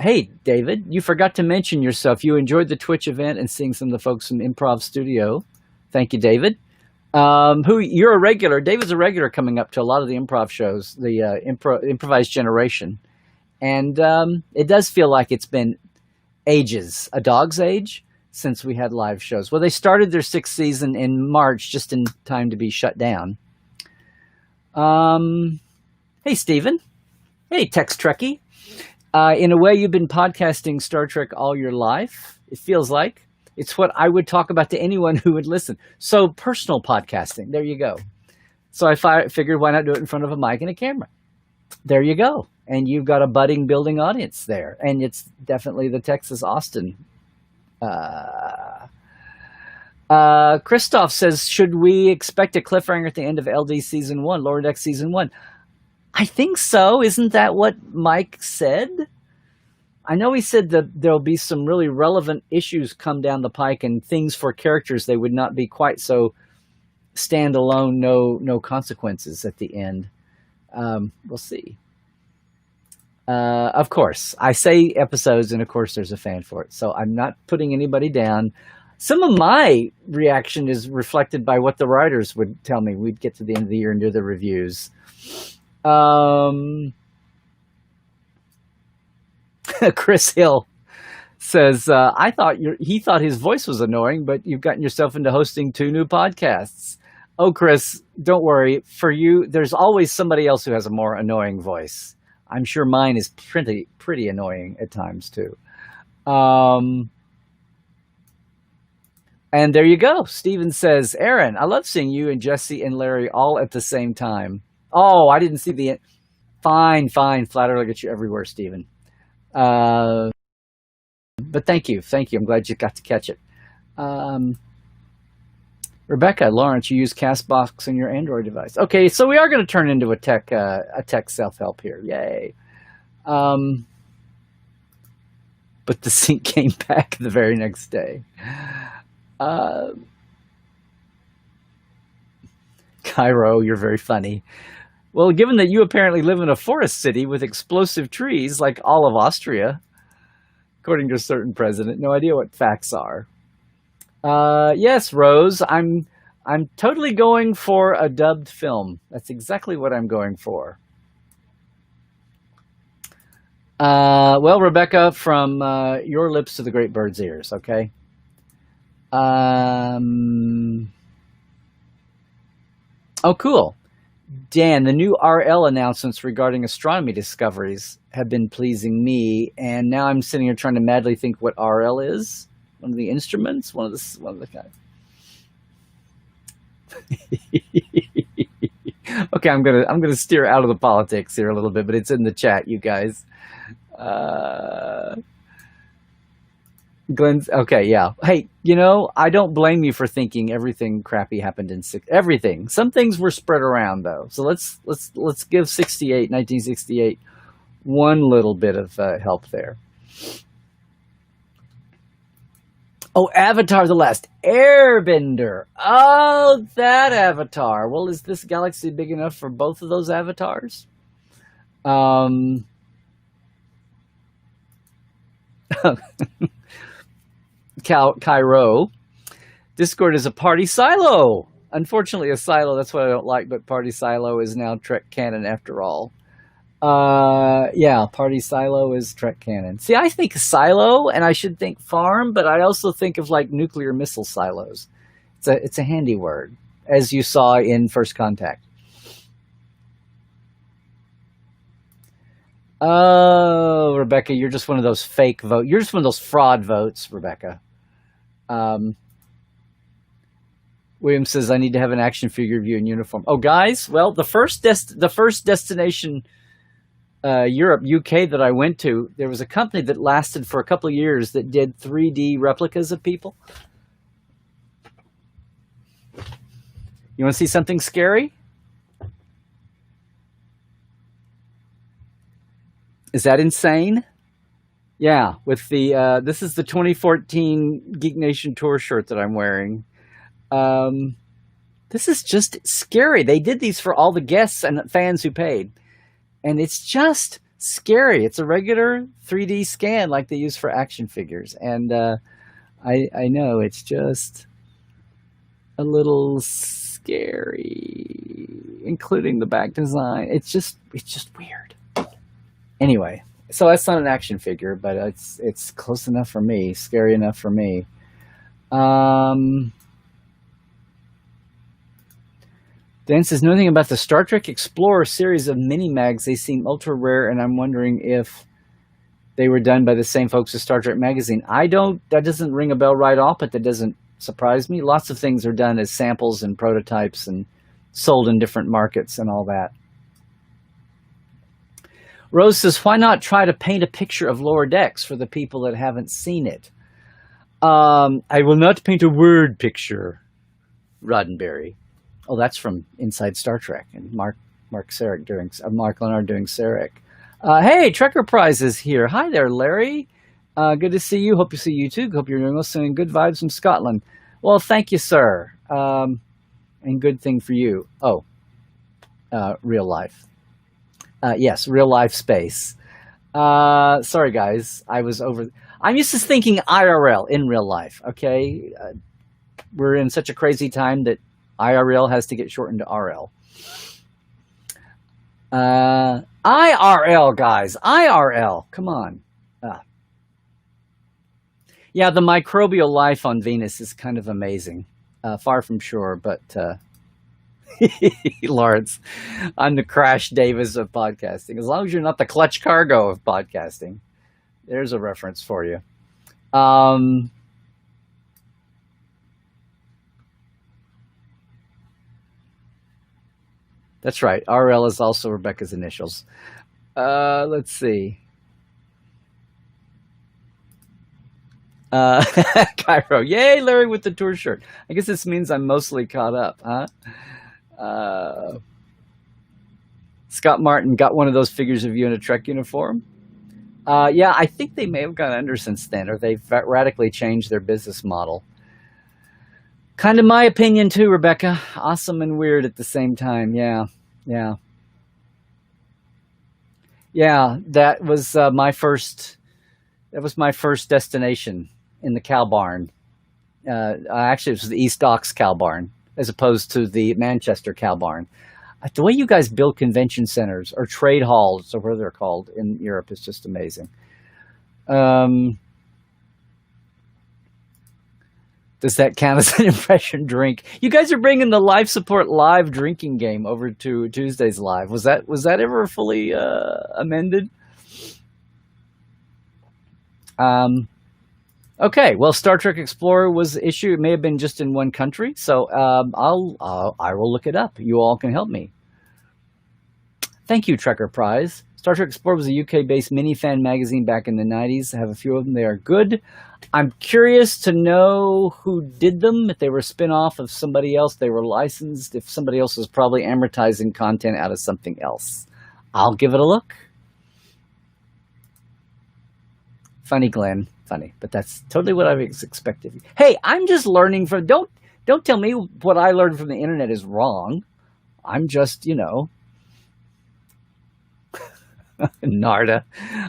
Hey, David, you forgot to mention yourself. You enjoyed the Twitch event and seeing some of the folks from Improv Studio. Thank you, David. You're a regular. David's a regular coming up to a lot of the improv shows, the Improvised Generation. And it does feel like it's been ages, a dog's age, since we had live shows. Well, they started their 6th season in March, just in time to be shut down. Hey, Stephen. Hey, Tex Trekkie. In a way, you've been podcasting Star Trek all your life, it feels like. It's what I would talk about to anyone who would listen. So personal podcasting, there you go. So I figured, why not do it in front of a mic and a camera? There you go. And you've got a budding, building audience there. And it's definitely the Texas Austin. Christoph says, should we expect a cliffhanger at the end of LD Season 1, Lower Deck Season 1? I think so. Isn't that what Mike said? I know he said that there'll be some really relevant issues come down the pike and things for characters. They would not be quite so standalone, no consequences at the end. We'll see. Of course, I say episodes, and of course there's a fan for it. So I'm not putting anybody down. Some of my reaction is reflected by what the writers would tell me. We'd get to the end of the year and do the reviews. Chris Hill says, he thought his voice was annoying, but you've gotten yourself into hosting 2 new podcasts. Oh, Chris, don't worry. For you, there's always somebody else who has a more annoying voice. I'm sure mine is pretty annoying at times too. And there you go. Steven says, Aaron, I love seeing you and Jesse and Larry all at the same time. Oh, I didn't see the end. Fine. Flattery will get you everywhere, Steven. But thank you. I'm glad you got to catch it. Rebecca, Lawrence, you use CastBox on your Android device. Okay, so we are going to turn into a tech self-help here. Yay. But the sync came back the very next day. Cairo, you're very funny. Well, given that you apparently live in a forest city with explosive trees like all of Austria, according to a certain president. No idea what facts are. Yes, Rose, I'm totally going for a dubbed film. That's exactly what I'm going for. Well, Rebecca, from your lips to the great bird's ears, okay? Oh, cool. Dan, the new RL announcements regarding astronomy discoveries have been pleasing me, and now I'm sitting here trying to madly think what RL is. One of the instruments, one of the kind. Okay, I'm gonna steer out of the politics here a little bit, but it's in the chat, you guys. Glenn's okay, yeah. Hey, I don't blame you for thinking everything crappy happened in everything. Some things were spread around though. So let's give 1968 one little bit of help there. Oh, Avatar: The Last Airbender. Oh, that Avatar. Well, is this galaxy big enough for both of those avatars? Cairo. Discord is a party silo. Unfortunately, a silo. That's what I don't like. But party silo is now Trek canon after all. Yeah, party silo is Trek canon. See, I think silo, and I should think farm, but I also think of like nuclear missile silos. It's a handy word, as you saw in First Contact. Oh, Rebecca, you're just one of those fake votes. You're just one of those fraud votes, Rebecca. William says, I need to have an action figure of you in uniform. Oh, guys, well, the first destination, Europe, UK, that I went to, there was a company that lasted for a couple of years that did 3D replicas of people. You want to see something scary? Is that insane? Yeah, with the this is the 2014 Geek Nation Tour shirt that I'm wearing. This is just scary. They did these for all the guests and fans who paid. And it's just scary. It's a regular 3D scan like they use for action figures. And I know it's just a little scary, including the back design. It's just weird. Anyway, so that's not an action figure, but it's close enough for me, scary enough for me. Dan says, knowing about the Star Trek Explorer series of mini-mags, they seem ultra-rare, and I'm wondering if they were done by the same folks as Star Trek Magazine. That doesn't ring a bell right off, but that doesn't surprise me. Lots of things are done as samples and prototypes and sold in different markets and all that. Rose says, why not try to paint a picture of Lower Decks for the people that haven't seen it? I will not paint a word picture, Roddenberry. Oh, that's from Inside Star Trek and Mark Sarek Mark Leonard doing Sarek. Hey, Trekker Prize is here. Hi there, Larry. Good to see you. Hope you see you too. Hope you're doing well. Sending good vibes from Scotland. Well, thank you, sir. And good thing for you. Oh, real life. Yes, real life space. Sorry, guys. I'm used to thinking IRL, in real life, okay? We're in such a crazy time that IRL has to get shortened to RL. IRL, guys. IRL. Come on. Yeah, the microbial life on Venus is kind of amazing. Far from sure, but... Lawrence, I'm the Crash Davis of podcasting. As long as you're not the Clutch Cargo of podcasting. There's a reference for you. That's right. RL is also Rebecca's initials. Let's see. Cairo. Yay, Larry with the tour shirt. I guess this means I'm mostly caught up, huh? Scott Martin got one of those figures of you in a Trek uniform. Yeah, I think they may have gone under since then, or they've radically changed their business model. Kind of my opinion too, Rebecca. Awesome and weird at the same time. Yeah. That was my first That was my first destination in the cow barn. Actually, it was the East Docks cow barn as opposed to the Manchester cow barn. The way you guys build convention centers or trade halls or whatever they're called in Europe is just amazing. Does that count as an impression drink? You guys are bringing the life support live drinking game over to Tuesday's live. Was that ever fully amended? Okay, well, Star Trek Explorer was issued. It may have been just in one country, so I will look it up. You all can help me. Thank you, Trekker Prize. Star Trek Explorer was a UK-based mini-fan magazine back in the 90s. I have a few of them. They are good. I'm curious to know who did them, if they were a spin-off of somebody else, they were licensed, if somebody else was probably amortizing content out of something else. I'll give it a look. Funny, Glenn. Funny, but that's totally what I was expected. Hey, I'm just learning from. Don't tell me what I learned from the internet is wrong. I'm just, Narda.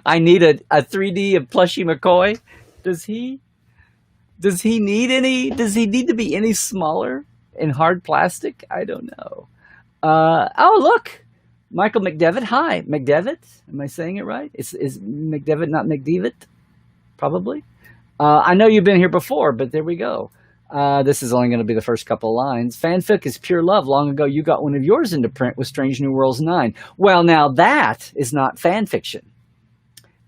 I need a 3D of Plushy McCoy. Does he need to be any smaller in hard plastic? I don't know. Oh, look. Michael McDevitt. Hi, McDevitt. Am I saying it right? Is McDevitt not McDevitt? Probably. I know you've been here before, but there we go. This is only going to be the first couple of lines. Fanfic is pure love. Long ago, you got one of yours into print with Strange New Worlds 9. Well, now that is not fan fiction.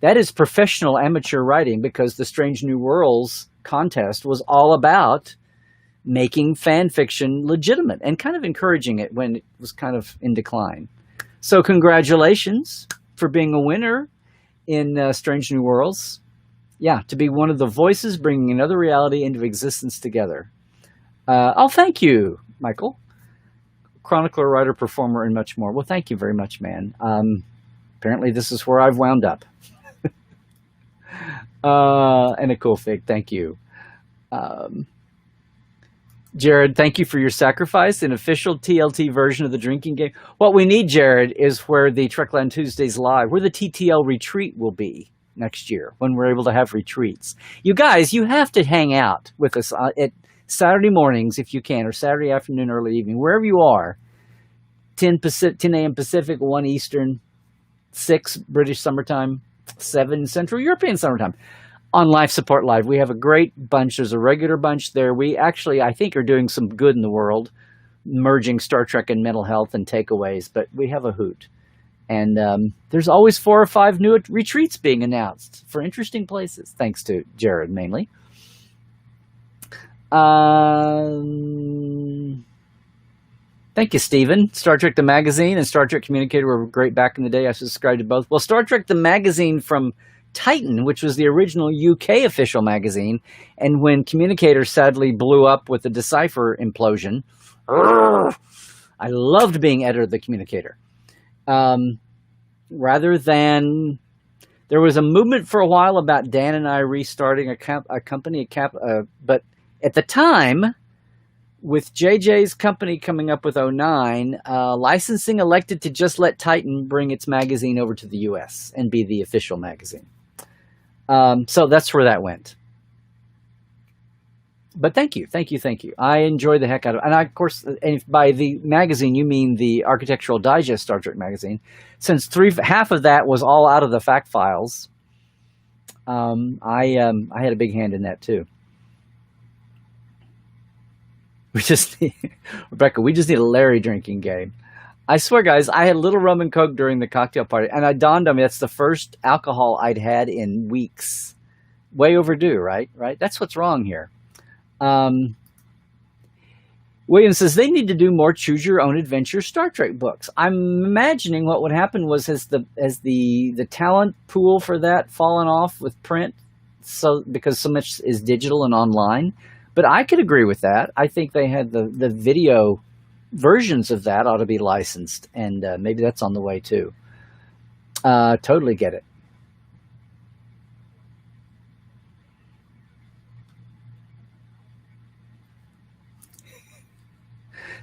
That is professional amateur writing, because the Strange New Worlds contest was all about making fan fiction legitimate and kind of encouraging it when it was kind of in decline. So congratulations for being a winner in Strange New Worlds. Yeah, to be one of the voices bringing another reality into existence together. Oh, thank you, Michael. Chronicler, writer, performer, and much more. Well, thank you very much, man. Apparently this is where I've wound up. And a cool fig, thank you. Jared, thank you for your sacrifice. An official TLT version of the drinking game. What we need, Jared, is where the Trekland Tuesdays Live, where the TTL retreat will be next year, when we're able to have retreats. You guys, you have to hang out with us at Saturday mornings if you can, or Saturday afternoon, early evening, wherever you are. 10 a.m. Pacific, 1 Eastern, 6 British summertime, 7 Central European summertime. On Life Support Live, we have a great bunch. There's a regular bunch there. We actually, I think, are doing some good in the world, merging Star Trek and mental health and takeaways, but we have a hoot. And there's always 4 or 5 new retreats being announced for interesting places, thanks to Jared mainly. Thank you, Stephen. Star Trek the Magazine and Star Trek Communicator were great back in the day. I subscribed to both. Well, Star Trek the Magazine from Titan, which was the original UK official magazine, and when Communicator sadly blew up with the Decipher implosion, I loved being editor of the Communicator. Rather than, there was a movement for a while about Dan and I restarting a company, but at the time, with JJ's company coming up with 09, licensing elected to just let Titan bring its magazine over to the US and be the official magazine. So that's where that went. But thank you. I enjoy the heck out of it. And I, of course, and by the magazine, you mean the Architectural Digest Star Trek magazine. Since half of that was all out of the fact files, I had a big hand in that too. Rebecca, we just need a Larry drinking game. I swear, guys, I had a little rum and coke during the cocktail party, and it dawned on me that's the first alcohol I'd had in weeks. Way overdue, right? That's what's wrong here. William says they need to do more choose your own adventure Star Trek books. I'm imagining what would happen was has the talent pool for that fallen off with print, so because so much is digital and online. But I could agree with that. I think they had the video versions of that ought to be licensed, and maybe that's on the way too. Totally get it.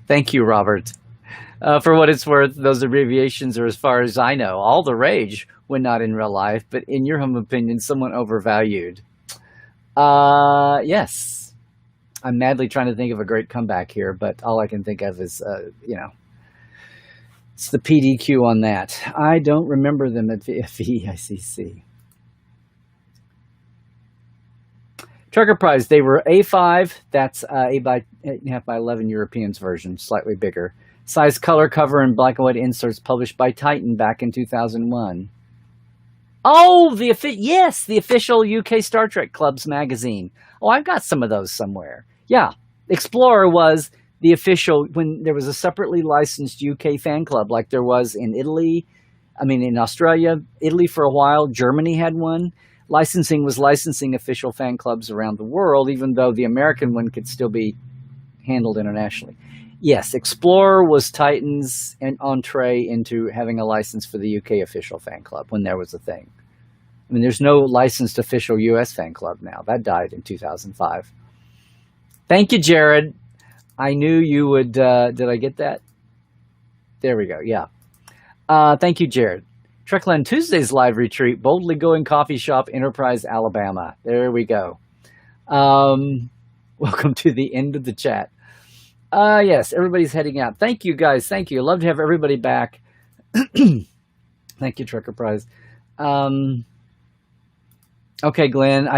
Thank you, Robert. For what it's worth, those abbreviations are, as far as I know, all the rage when not in real life, but in your humble opinion, somewhat overvalued. Yes. I'm madly trying to think of a great comeback here, but all I can think of is, it's the PDQ on that. I don't remember them at VFEICC. Trucker Prize, they were A5. That's 8.5 by 11 Europeans version, slightly bigger. Size, color, cover, and black and white inserts published by Titan back in 2001. Oh, the official UK Star Trek Club's magazine. Oh, I've got some of those somewhere. Yeah, Explorer was the official, when there was a separately licensed UK fan club like there was in in Australia, Italy for a while, Germany had one. Licensing was licensing official fan clubs around the world, even though the American one could still be handled internationally. Yes, Explorer was Titan's entree into having a license for the UK official fan club when there was a thing. I mean, there's no licensed official US fan club now. That died in 2005. Thank you, Jared. I knew you would. Did I get that? There we go. Yeah. Thank you, Jared. Trekland Tuesday's live retreat, Boldly Going Coffee Shop, Enterprise, Alabama. There we go. Welcome to the end of the chat. Yes, everybody's heading out. Thank you, guys. Thank you. Love to have everybody back. Thank you, Trekker Prize. Okay, Glenn.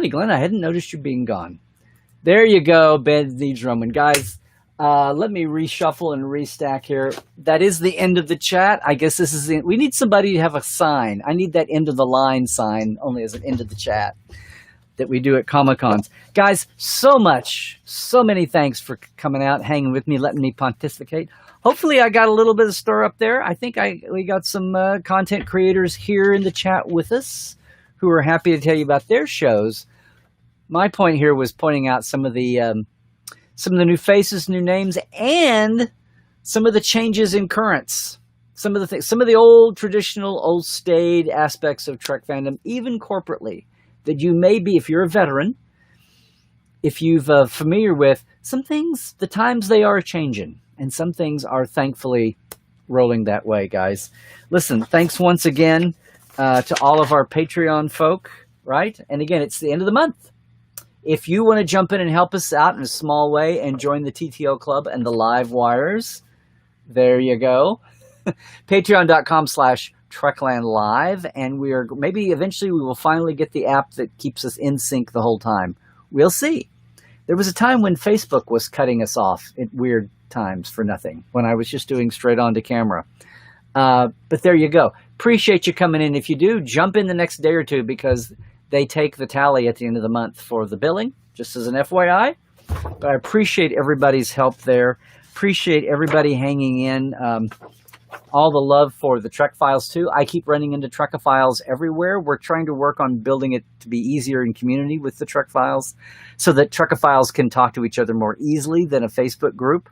Glenn, I hadn't noticed you being gone. There you go, Ben needs Roman. Guys, let me reshuffle and restack here. That is the end of the chat. I guess this is we need somebody to have a sign. I need that end of the line sign only as an end of the chat that we do at Comic-Cons. Guys, so many thanks for coming out, hanging with me, letting me pontificate. Hopefully I got a little bit of stir up there. I think we got some content creators here in the chat with us who are happy to tell you about their shows. My point here was pointing out some of the new faces, new names, and some of the changes in currents. Some of the old traditional, old staid aspects of Trek fandom, even corporately, that you may be, if you're a veteran, if you've familiar with some things, the times they are changing, and some things are thankfully rolling that way, guys. Listen, thanks once again to all of our Patreon folk, right? And again, it's the end of the month. If you want to jump in and help us out in a small way and join the TTO Club and the live wires, there you go. Patreon.com/Trekland Live. And maybe eventually we will finally get the app that keeps us in sync the whole time. We'll see. There was a time when Facebook was cutting us off at weird times for nothing, when I was just doing straight on to camera. But there you go. Appreciate you coming in. If you do, jump in the next day or two, because they take the tally at the end of the month for the billing, just as an FYI. But I appreciate everybody's help there. Appreciate everybody hanging in. All the love for the Trek Files, too. I keep running into Trekophiles everywhere. We're trying to work on building it to be easier in community with the Trek Files so that Trekophiles can talk to each other more easily than a Facebook group.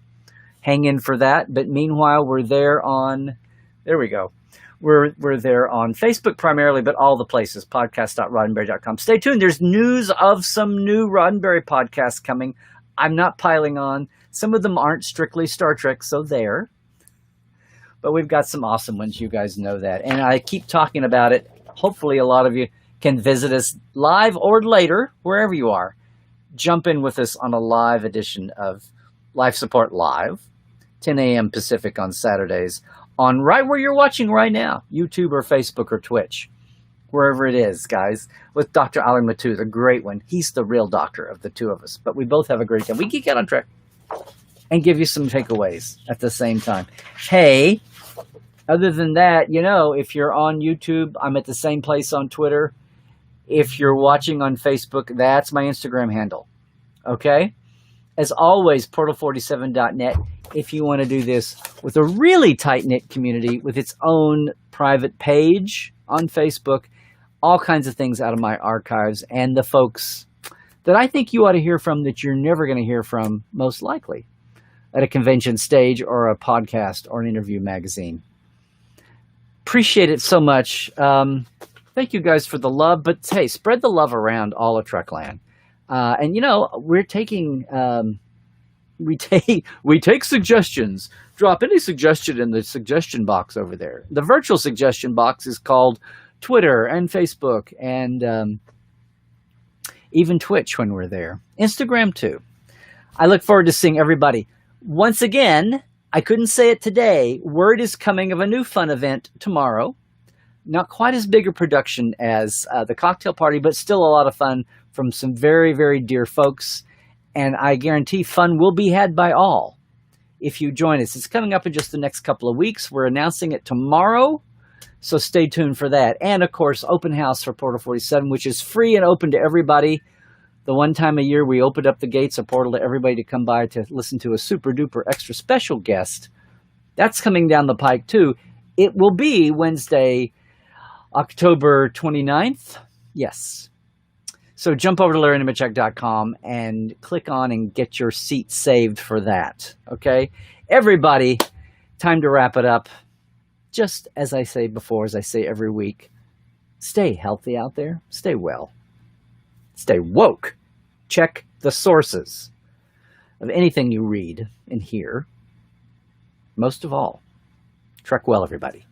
Hang in for that. But meanwhile, we're there on... There we go. We're there on Facebook primarily, but all the places, podcast.roddenberry.com. Stay tuned. There's news of some new Roddenberry podcasts coming. I'm not piling on. Some of them aren't strictly Star Trek, so there. But we've got some awesome ones. You guys know that. And I keep talking about it. Hopefully a lot of you can visit us live or later, wherever you are. Jump in with us on a live edition of Life Support Live, 10 a.m. Pacific on Saturdays, on right where you're watching right now, YouTube or Facebook or Twitch, wherever it is, guys, with Dr. Ali Matu, the great one. He's the real doctor of the two of us, but we both have a great time. We geek out on Trek and give you some takeaways at the same time. Hey, other than that, if you're on YouTube, I'm at the same place on Twitter. If you're watching on Facebook, that's my Instagram handle. Okay? As always, portal47.net. If you want to do this with a really tight-knit community with its own private page on Facebook, all kinds of things out of my archives and the folks that I think you ought to hear from that you're never going to hear from, most likely, at a convention stage or a podcast or an interview magazine. Appreciate it so much. Thank you guys for the love, but hey, spread the love around all of Trekland. And we're taking... we take suggestions. Drop any suggestion in the suggestion box over there. The virtual suggestion box is called Twitter and Facebook and even Twitch when we're there. Instagram too. I look forward to seeing everybody. Once again, I couldn't say it today. Word is coming of a new fun event tomorrow. Not quite as big a production as the cocktail party, but still a lot of fun from some very, very dear folks. And I guarantee fun will be had by all if you join us. It's coming up in just the next couple of weeks. We're announcing it tomorrow, so stay tuned for that. And, of course, open house for Portal 47, which is free and open to everybody. The one time a year we opened up the gates of Portal to everybody to come by to listen to a super-duper extra special guest. That's coming down the pike, too. It will be Wednesday, October 29th. Yes. So jump over to LarryNemecek.com and click on and get your seat saved for that. Okay? Everybody, time to wrap it up. Just as I say before, as I say every week, stay healthy out there. Stay well. Stay woke. Check the sources of anything you read and hear. Most of all, trek well, everybody.